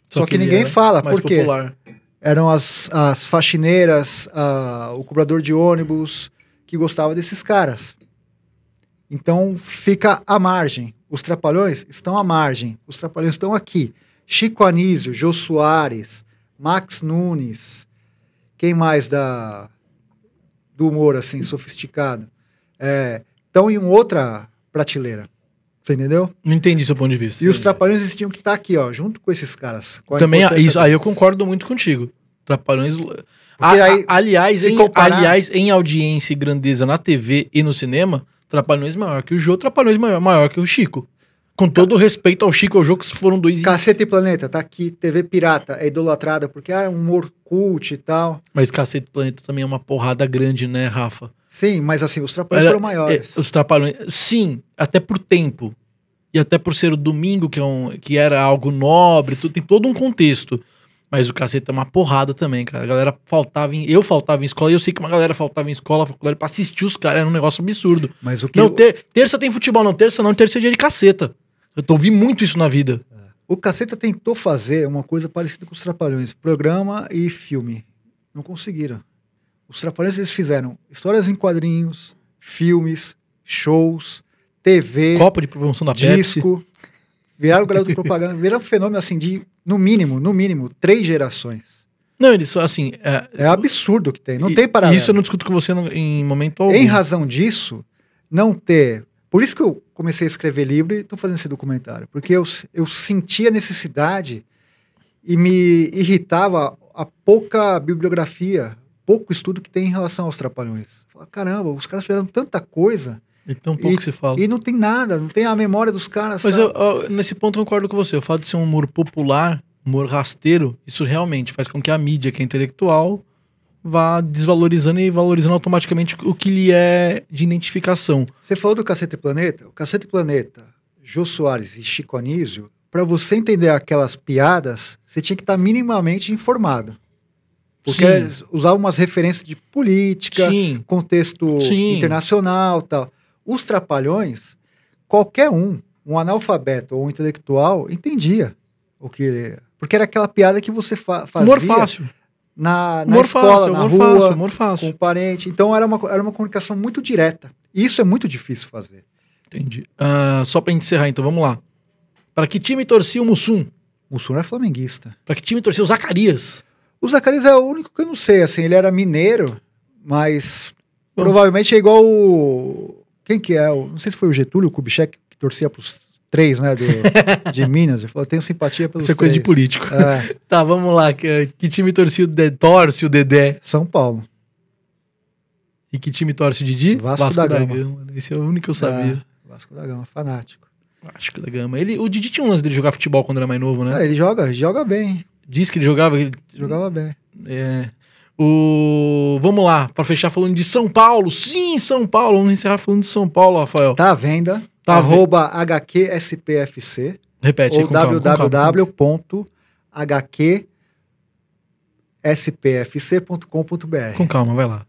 S2: Só que ninguém fala, por quê? Popular. Eram as faxineiras, o cobrador de ônibus, que gostava desses caras. Então fica à margem. Os Trapalhões estão à margem. Os Trapalhões estão aqui. Chico Anísio, Jô Soares, Max Nunes, quem mais do humor assim, sofisticado? Estão em outra prateleira. Você entendeu?
S1: Não entendi seu ponto de vista.
S2: E os Trapalhões eles tinham que estar aqui, ó, junto com esses caras.
S1: Também, isso, aí eu concordo muito contigo. Trapalhões... aliás, em audiência e grandeza na TV e no cinema, Trapalhões maior que o Jô, Trapalhões maior que o Chico. Com todo o respeito ao Chico e ao Jô, que foram dois...
S2: Caceta e Planeta, tá aqui. TV Pirata é idolatrada porque é um humor cult e tal.
S1: Mas Caceta e Planeta também é uma porrada grande, né, Rafa?
S2: Sim, mas assim, os Trapalhões foram maiores.
S1: Os Trapalhões, sim, até por tempo. E até por ser o domingo, que era algo nobre, tem todo um contexto. Mas o Caceta é uma porrada também, cara. A galera eu faltava em escola, e eu sei que uma galera faltava em escola, faculdade, pra assistir os caras, era um negócio absurdo.
S2: Mas o que
S1: não, terça tem futebol, não, terça é dia de Caceta. Eu ouvi muito isso na vida.
S2: O Caceta tentou fazer uma coisa parecida com os Trapalhões, programa e filme. Não conseguiram. Os Trapalhões, eles fizeram histórias em quadrinhos, filmes, shows, TV,
S1: Copa de promoção da
S2: disco,
S1: Pepsi.
S2: Viraram garoto de propaganda, viraram um fenômeno assim de, no mínimo, 3 gerações.
S1: Não, eles assim...
S2: É absurdo o que tem, não tem paralelo.
S1: Isso eu não discuto com você em momento algum.
S2: Em razão disso, não ter... Por isso que eu comecei a escrever livro e estou fazendo esse documentário, porque eu sentia necessidade e me irritava a pouca bibliografia, pouco estudo que tem em relação aos Trapalhões. Caramba, os caras fizeram tanta coisa...
S1: E tão pouco se fala.
S2: E não tem nada, não tem a memória dos caras.
S1: Mas nesse ponto eu concordo com você. O fato de ser um humor popular, humor rasteiro, isso realmente faz com que a mídia, que é intelectual, vá desvalorizando e valorizando automaticamente o que lhe é de identificação.
S2: Você falou do Caceta e Planeta? O Caceta e Planeta, Jô Soares e Chico Anísio, para você entender aquelas piadas, você tinha que estar minimamente informado. Porque eles usavam umas referências de política, contexto internacional e tal. Os Trapalhões, qualquer um analfabeto ou um intelectual, entendia o que... Porque era aquela piada que você fazia...
S1: Humor fácil.
S2: Na escola, na rua,
S1: humor fácil.
S2: Com o parente. Então era uma comunicação muito direta. E isso é muito difícil fazer.
S1: Entendi. Só pra gente encerrar, então, vamos lá. Para que time torcia o Mussum?
S2: O Mussum é flamenguista.
S1: Para que time torcia o Zacarias?
S2: O Zacarias é o único que eu não sei. Assim, ele era mineiro, mas provavelmente é igual o... Quem que é? Não sei se foi o Getúlio, o Kubitschek, que torcia pros 3, né, de Minas. Ele falou, eu tenho simpatia pelos 3.
S1: Isso é coisa de político. Tá, vamos lá. Que time torce o Dedé?
S2: São Paulo.
S1: E que time torce o Didi?
S2: Vasco da Gama.
S1: Esse é o único que eu sabia.
S2: Vasco da Gama, fanático.
S1: Vasco da Gama. O Didi tinha um lance dele jogar futebol quando era mais novo, né?
S2: Cara, ele joga bem.
S1: Diz que ele jogava...
S2: Jogava bem.
S1: Vamos lá, para fechar falando de São Paulo. Sim, São Paulo. Vamos encerrar falando de São Paulo, Rafael.
S2: Tá à venda. @HQSPFC.
S1: Repete
S2: ou www.hqspfc.com.br.
S1: Com calma, vai lá.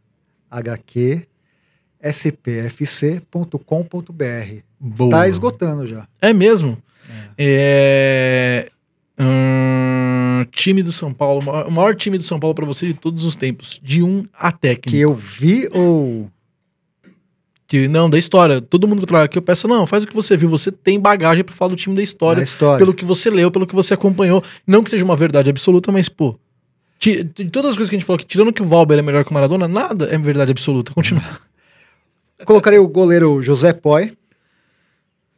S2: hqspfc.com.br. Tá esgotando já.
S1: É mesmo? Time do São Paulo, o maior time do São Paulo pra você de todos os tempos, de 1 a técnico.
S2: Que eu vi ou...
S1: Não, da história. Todo mundo que trabalha aqui, eu peço, não, faz o que você viu. Você tem bagagem pra falar do time da história. Pelo que você leu, pelo que você acompanhou. Não que seja uma verdade absoluta, mas, pô, De todas as coisas que a gente falou aqui, tirando que o Valber é melhor que o Maradona, nada é verdade absoluta. Continua.
S2: Colocaria o goleiro José Poy.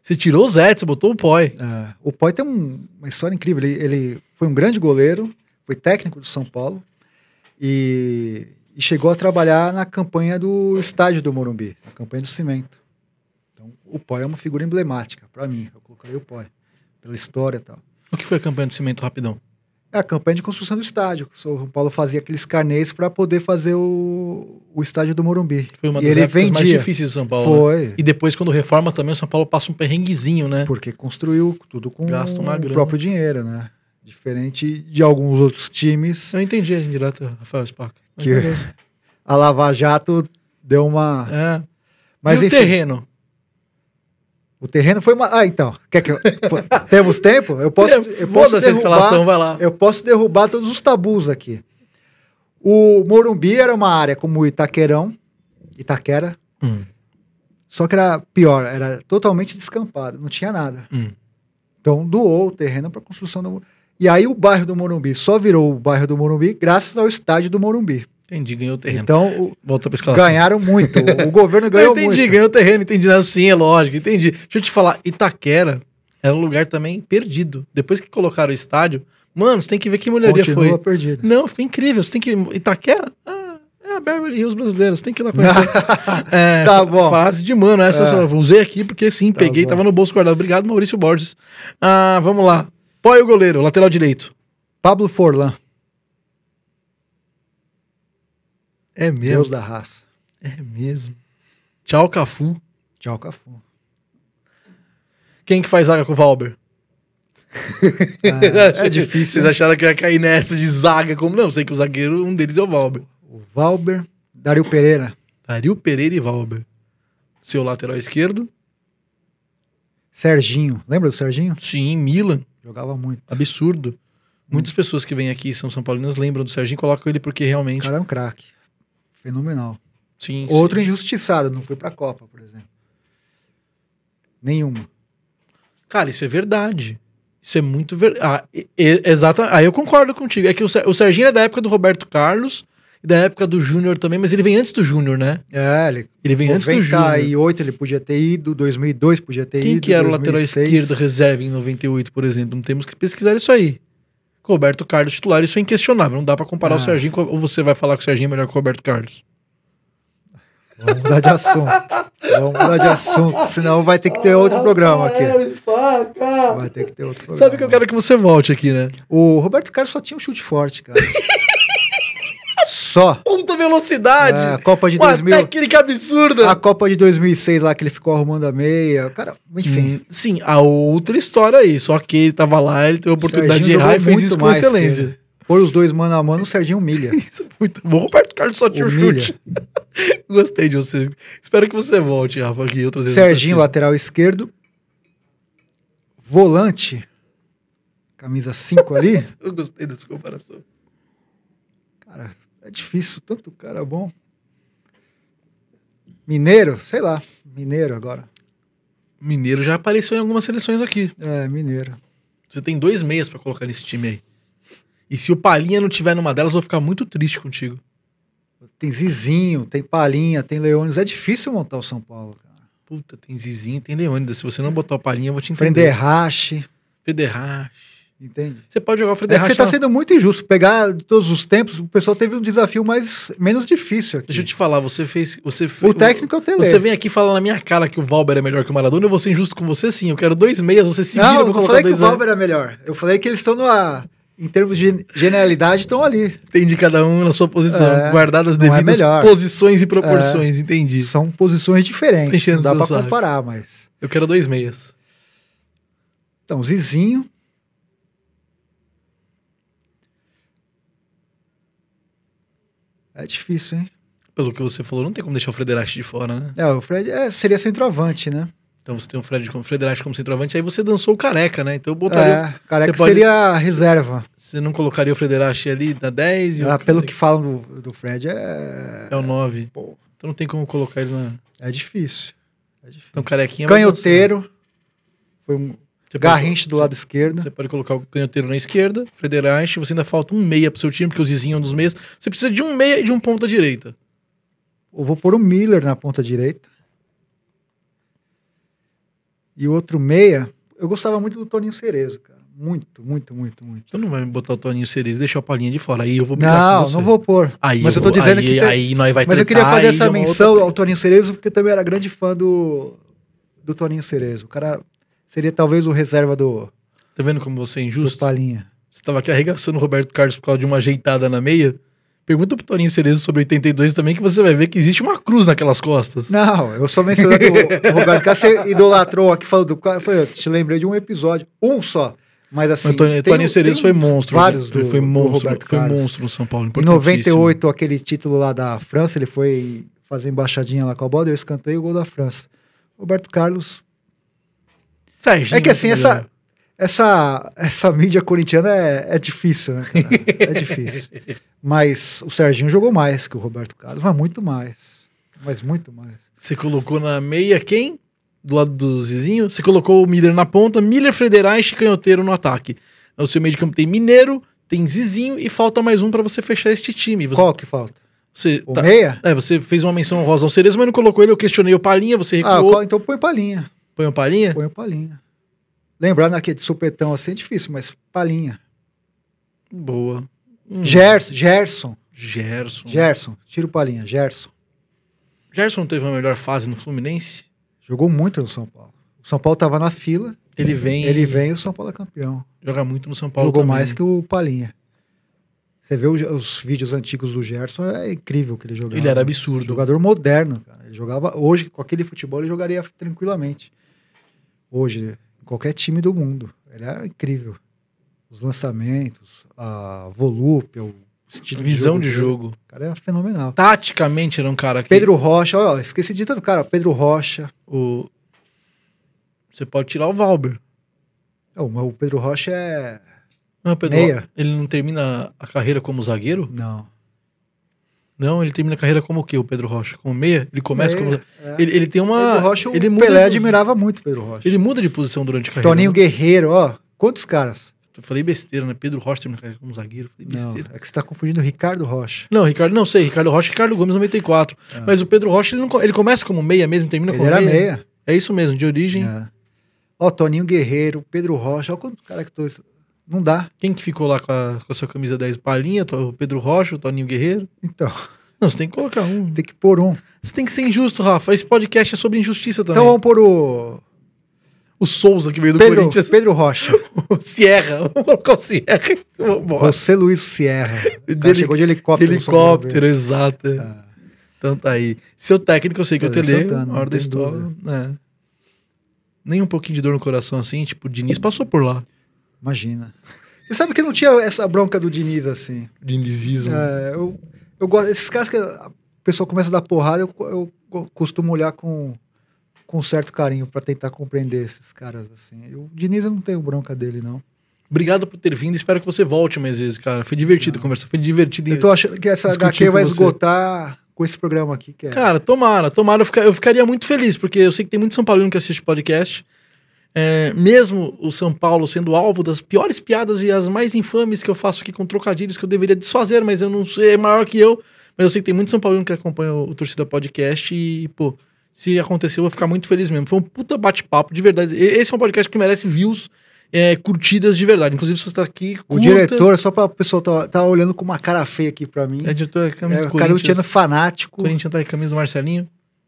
S1: Você tirou o Zé, você botou o Poy.
S2: O Poy tem uma história incrível. Ele foi um grande goleiro, foi técnico do São Paulo e chegou a trabalhar na campanha do estádio do Morumbi, na campanha do cimento. Então, o Poy é uma figura emblemática para mim. Eu colocaria o Poy pela história e tal.
S1: O que foi a campanha do cimento, rapidão?
S2: É a campanha de construção do estádio. O São Paulo fazia aqueles carnês para poder fazer o estádio do Morumbi.
S1: Foi uma das épocas mais difíceis do São Paulo.
S2: Foi.
S1: Né? E depois, quando reforma também, o São Paulo passa um perrenguezinho, né?
S2: Porque construiu tudo com
S1: o
S2: próprio dinheiro, né? Diferente de alguns outros times.
S1: Eu entendi a indireta, Rafael Spaca.
S2: Que a Lava Jato deu uma...
S1: Mas e enfim, o terreno?
S2: O terreno foi uma... então. Quer que temos tempo? Eu posso derrubar,
S1: vai lá.
S2: Eu posso derrubar todos os tabus aqui. O Morumbi era uma área como o Itaquera. Só que era pior, era totalmente descampado, não tinha nada. Então doou o terreno para a construção do Morumbi. E aí o bairro do Morumbi só virou o bairro do Morumbi graças ao estádio do Morumbi.
S1: Entendi, ganhou o terreno.
S2: Então,
S1: volta pra escalação.
S2: Ganharam muito. O governo ganhou muito.
S1: Entendi, ganhou o terreno, entendi. Assim, é lógico, entendi. Deixa eu te falar, Itaquera era um lugar também perdido. Depois que colocaram o estádio, mano, você tem que ver que mulheria foi.
S2: Continua perdido.
S1: Não, ficou incrível. Você tem que... Itaquera? É a Beverly Hills brasileiros. Você tem que ir lá conhecer.
S2: Tá bom.
S1: Fase de mano. Essa eu só usei aqui porque sim, tá peguei, bom. Tava no bolso guardado. Obrigado, Maurício Borges. Vamos lá. Põe o goleiro, lateral direito.
S2: Pablo Forlan.
S1: É mesmo.
S2: Deus da raça.
S1: É mesmo. Tchau, Cafu.
S2: Tchau, Cafu.
S1: Quem que faz zaga com o Valber?
S2: É difícil.
S1: Vocês acharam que eu ia cair nessa de zaga? Como não? Sei que o zagueiro, um deles é o Valber.
S2: O Valber, Dario Pereira.
S1: Dario Pereira e Valber. Seu lateral esquerdo?
S2: Serginho. Lembra do Serginho?
S1: Sim, Milan.
S2: Jogava muito.
S1: Absurdo. Muitas pessoas que vêm aqui são São Paulinas lembram do Serginho e colocam ele porque realmente...
S2: O cara é um craque. Fenomenal.
S1: Sim,
S2: Outro injustiçado, não foi pra Copa, por exemplo. Nenhuma.
S1: Cara, isso é verdade. Isso é muito verdade. Exato. Aí eu concordo contigo. É que o Serginho é da época do Roberto Carlos e da época do Júnior também, mas ele vem antes do Júnior, né?
S2: Ele
S1: vem antes do Júnior.
S2: 98 ele podia ter ido, 2002 podia ter ido.
S1: Quem que era
S2: 2006.
S1: o lateral esquerdo reserva em 98, por exemplo? Não temos que pesquisar isso aí. Roberto Carlos titular, isso é inquestionável. Não dá pra comparar o Serginho ou você vai falar que o Serginho é melhor que o Roberto Carlos?
S2: Vamos mudar de assunto. Senão vai ter que ter outro programa aqui. Vai ter que ter outro programa.
S1: Sabe que eu quero que você volte aqui, né?
S2: O Roberto Carlos só tinha um chute forte, cara. Só.
S1: Ponta velocidade.
S2: A Copa de 2000.
S1: Uma técnica absurda.
S2: A Copa de 2006 lá que ele ficou arrumando a meia. Cara, enfim.
S1: Sim, a outra história aí. Só que ele tava lá, ele teve a oportunidade de errar e fez isso com excelência.
S2: Por os dois mano a mano, o Serginho humilha.
S1: Isso é muito bom. O Roberto Carlos só tinha o chute. Gostei de você. Espero que você volte, Rafa, aqui outras vezes.
S2: Serginho, lateral esquerdo. Volante. Camisa 5 ali.
S1: Eu gostei dessa comparação.
S2: Cara, é difícil. Tanto cara bom. Mineiro, sei lá. Mineiro agora.
S1: Mineiro já apareceu em algumas seleções aqui.
S2: Mineiro.
S1: Você tem 2 meias pra colocar nesse time aí. E se o Palhinha não tiver numa delas, eu vou ficar muito triste contigo.
S2: Tem Zizinho, tem Palhinha, tem Leônidas. É difícil montar o São Paulo, cara.
S1: Puta, tem Zizinho, tem Leônidas. Se você não botar o Palhinha, eu vou te entender.
S2: Frederrache.
S1: Entende? Você pode jogar o Frederrache.
S2: É que você tá sendo muito injusto. Pegar de todos os tempos, o pessoal teve um desafio menos difícil aqui.
S1: Deixa eu te falar, você fez
S2: o técnico é o Tele.
S1: Você vem aqui falando na minha cara que o Valber é melhor que o Maradona, eu vou ser injusto com você sim. Eu quero 2 meias, você se vira pra colocar 2
S2: Não, eu falei que o Valber é melhor. Eu falei que eles estão em termos de genialidade, estão ali.
S1: Entendi, cada um na sua posição. Guardadas as devidas posições e proporções, entendi.
S2: São posições diferentes. Não dá pra comparar, mas...
S1: Eu quero 2 meias.
S2: Então, Zizinho. É difícil, hein?
S1: Pelo que você falou, não tem como deixar o Frederich de fora, né?
S2: O Fred seria centroavante, né?
S1: Então você tem o Frederich como centroavante, aí você dançou o Careca, né? Então eu botaria...
S2: Careca seria a reserva.
S1: Você não colocaria o Frederich ali na 10?
S2: Pelo que falam do Fred, é
S1: o 9. Pô. Então não tem como colocar ele na...
S2: É difícil.
S1: Então Carequinha...
S2: Canhoteiro.
S1: Você
S2: Garrincha do lado esquerdo.
S1: Você pode colocar o canhoteiro na esquerda, Frederich, você ainda falta um meia pro seu time, porque o Zizinho é um dos meias. Você precisa de um meia e de um ponta direita.
S2: Eu vou pôr o Miller na ponta direita. E o outro meia, eu gostava muito do Toninho Cerezo, cara. Muito.
S1: Você não vai botar o Toninho Cerezo e deixar o Palinha de fora. Aí eu vou brigar com você.
S2: Não vou pôr.
S1: Mas eu tô dizendo que... Aí nós vai
S2: mas eu queria fazer essa menção ao Toninho Cerezo, porque eu também era grande fã do Toninho Cerezo. O cara seria talvez o reserva do...
S1: Tá vendo como você é injusto?
S2: Do Palinha.
S1: Você tava aqui arregaçando o Roberto Carlos por causa de uma ajeitada na meia. Pergunta pro Toninho Cerezo sobre 82 também, que você vai ver que existe uma cruz naquelas costas.
S2: Não, eu só mencionando o Roberto Carlos, você idolatrou aqui, falando do cara, eu te lembrei de um episódio, um só. Mas assim,
S1: o Toninho Cerezo foi monstro.
S2: Vários
S1: ele foi monstro no São Paulo.
S2: Em 98, aquele título lá da França, ele foi fazer embaixadinha lá com a bola, eu escantei o gol da França. Roberto Carlos...
S1: Serginho,
S2: é que assim, essa mídia corintiana é difícil, né, cara? É difícil. Mas o Serginho jogou mais que o Roberto Carlos, mas muito mais. Mas muito mais.
S1: Você colocou na meia quem? Do lado do Zizinho? Você colocou o Miller na ponta, Miller, Frederich e Canhoteiro no ataque. O seu meio de campo tem Mineiro, tem Zizinho e falta mais um pra você fechar este time.
S2: Qual que falta?
S1: O
S2: meia?
S1: Você fez uma menção honrosa ao Cerezo, mas não colocou ele. Eu questionei o Palinha, você recuou.
S2: Então põe Palinha.
S1: Põe o Palinha?
S2: Põe o Palinha. Lembrando aqui de supetão assim é difícil, mas Palinha.
S1: Boa.
S2: Gerson. Tira o Palinha, Gerson.
S1: Gerson teve a melhor fase no Fluminense?
S2: Jogou muito no São Paulo. O São Paulo tava na fila.
S1: Ele vem
S2: e o São Paulo é campeão.
S1: Joga muito no São Paulo
S2: Jogou
S1: também.
S2: mais que o Palinha. Você vê os vídeos antigos do Gerson, é incrível que ele jogava.
S1: Ele era absurdo.
S2: Jogador moderno, cara. Ele jogava... Hoje, com aquele futebol, ele jogaria tranquilamente. Hoje, em qualquer time do mundo. Ele era incrível. Os lançamentos, a volúpia, o estilo
S1: visão de jogo.
S2: O cara era fenomenal.
S1: Taticamente era um cara que...
S2: Pedro Rocha, ó, esqueci de tanto cara. Pedro Rocha.
S1: Você pode tirar o Valber.
S2: O Pedro Rocha é...
S1: Não, Pedro,
S2: meia.
S1: Ele não termina a carreira como zagueiro?
S2: Não,
S1: ele termina a carreira como o quê, o Pedro Rocha? Como meia? Ele começa como... Ele tem uma...
S2: Pedro Rocha,
S1: ele
S2: Pelé admirava muito o Pedro Rocha.
S1: Ele muda de posição durante a carreira.
S2: Toninho Guerreiro, ó. Quantos caras?
S1: Eu falei besteira, né? Pedro Rocha termina a carreira como zagueiro. Falei besteira.
S2: Não, é que você tá confundindo Ricardo Rocha.
S1: Não, Ricardo Rocha e Ricardo Gomes 94. Mas o Pedro Rocha, ele começa como meia mesmo, termina como meia.
S2: Ele era meia.
S1: É isso mesmo, de origem.
S2: Ó, Toninho Guerreiro, Pedro Rocha, ó quantos caras que tô... Não dá.
S1: Quem que ficou lá com a sua camisa 10? Palinha, o Pedro Rocha, o Toninho Guerreiro?
S2: Então.
S1: Não, você tem que colocar um.
S2: Tem que pôr um.
S1: Você tem que ser injusto, Rafa. Esse podcast é sobre injustiça também.
S2: Então vamos pôr o
S1: Souza, que veio do Corinthians.
S2: Pedro Rocha.
S1: O Sierra. Vamos colocar o Sierra.
S2: José Luiz Sierra. Chegou de helicóptero.
S1: Helicóptero, exato. Então tá aí. Seu técnico, eu sei que eu te leio. Na hora da história. Nem um pouquinho de dor no coração assim. Tipo, o Diniz passou por lá.
S2: Imagina. Você sabe que não tinha essa bronca do Diniz assim.
S1: Dinizismo.
S2: Eu gosto. Esses caras que a pessoa começa a dar porrada, eu costumo olhar com certo carinho pra tentar compreender esses caras assim. O Diniz eu não tenho bronca dele, não.
S1: Obrigado por ter vindo. Espero que você volte mais vezes, cara. Foi divertido a conversa. Foi divertido.
S2: Eu tô achando que essa HQ vai esgotar com esse programa aqui. Que é...
S1: Cara, tomara. Eu ficaria muito feliz, porque eu sei que tem muito São Paulino que assiste podcast. Mesmo o São Paulo sendo alvo das piores piadas e as mais infames que eu faço aqui com trocadilhos que eu deveria desfazer, mas eu não sei, é maior que eu. Mas eu sei que tem muito São Paulino que acompanha o Torcida Podcast e, pô, se acontecer, eu vou ficar muito feliz mesmo. Foi um puta bate-papo, de verdade. Esse é um podcast que merece views, curtidas de verdade. Inclusive, se você tá aqui...
S2: O diretor, só pra pessoa tá olhando com uma cara feia aqui pra mim.
S1: Diretor, camisa do
S2: Corinthians. O cara fanático.
S1: O Corinthians tá aí, camisa do Marcelinho.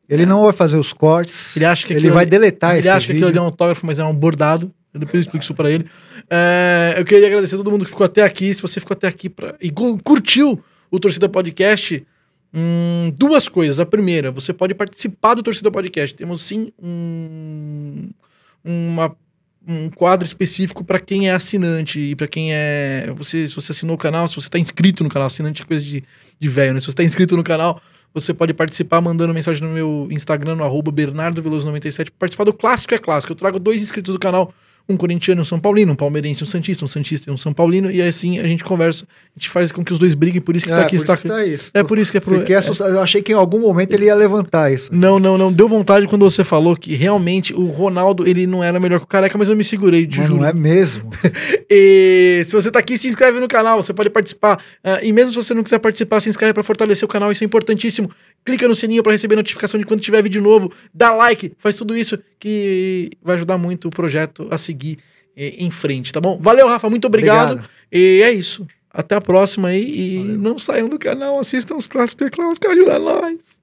S2: Ele não vai fazer os cortes.
S1: Ele acha que
S2: ele vai deletar esse vídeo.
S1: Ele acha que aquilo ali é um autógrafo, mas é um bordado. Eu depois explico isso pra ele. Eu queria agradecer a todo mundo que ficou até aqui. Se você ficou até aqui e curtiu o Torcida Podcast, duas coisas. A primeira, você pode participar do Torcida Podcast. Temos sim um quadro específico para quem é assinante e para quem se você assinou o canal, se você tá inscrito no canal, assinante é coisa de velho, né? Se você tá inscrito no canal, você pode participar mandando mensagem no meu Instagram, no @BernardoVeloso97, participar do Clássico é Clássico. Eu trago 2 inscritos do canal um corintiano e um São Paulino, um palmeirense e um santista e um São Paulino, e assim a gente conversa, a gente faz com que os dois briguem, por isso que tá aqui.
S2: Isso.
S1: É por isso que é
S2: Porque eu achei que em algum momento ele ia levantar isso.
S1: Não, deu vontade quando você falou que realmente o Ronaldo, ele não era melhor que o Careca, mas eu me segurei,
S2: mas não é mesmo.
S1: E se você tá aqui, se inscreve no canal, você pode participar, e mesmo se você não quiser participar, se inscreve para fortalecer o canal, isso é importantíssimo. Clica no sininho para receber notificação de quando tiver vídeo novo, dá like, faz tudo isso que vai ajudar muito o projeto a seguir em frente, tá bom? Valeu, Rafa, muito obrigado. E é isso. Até a próxima aí. E não saiam do canal, assistam os clássicos, que ajuda nós.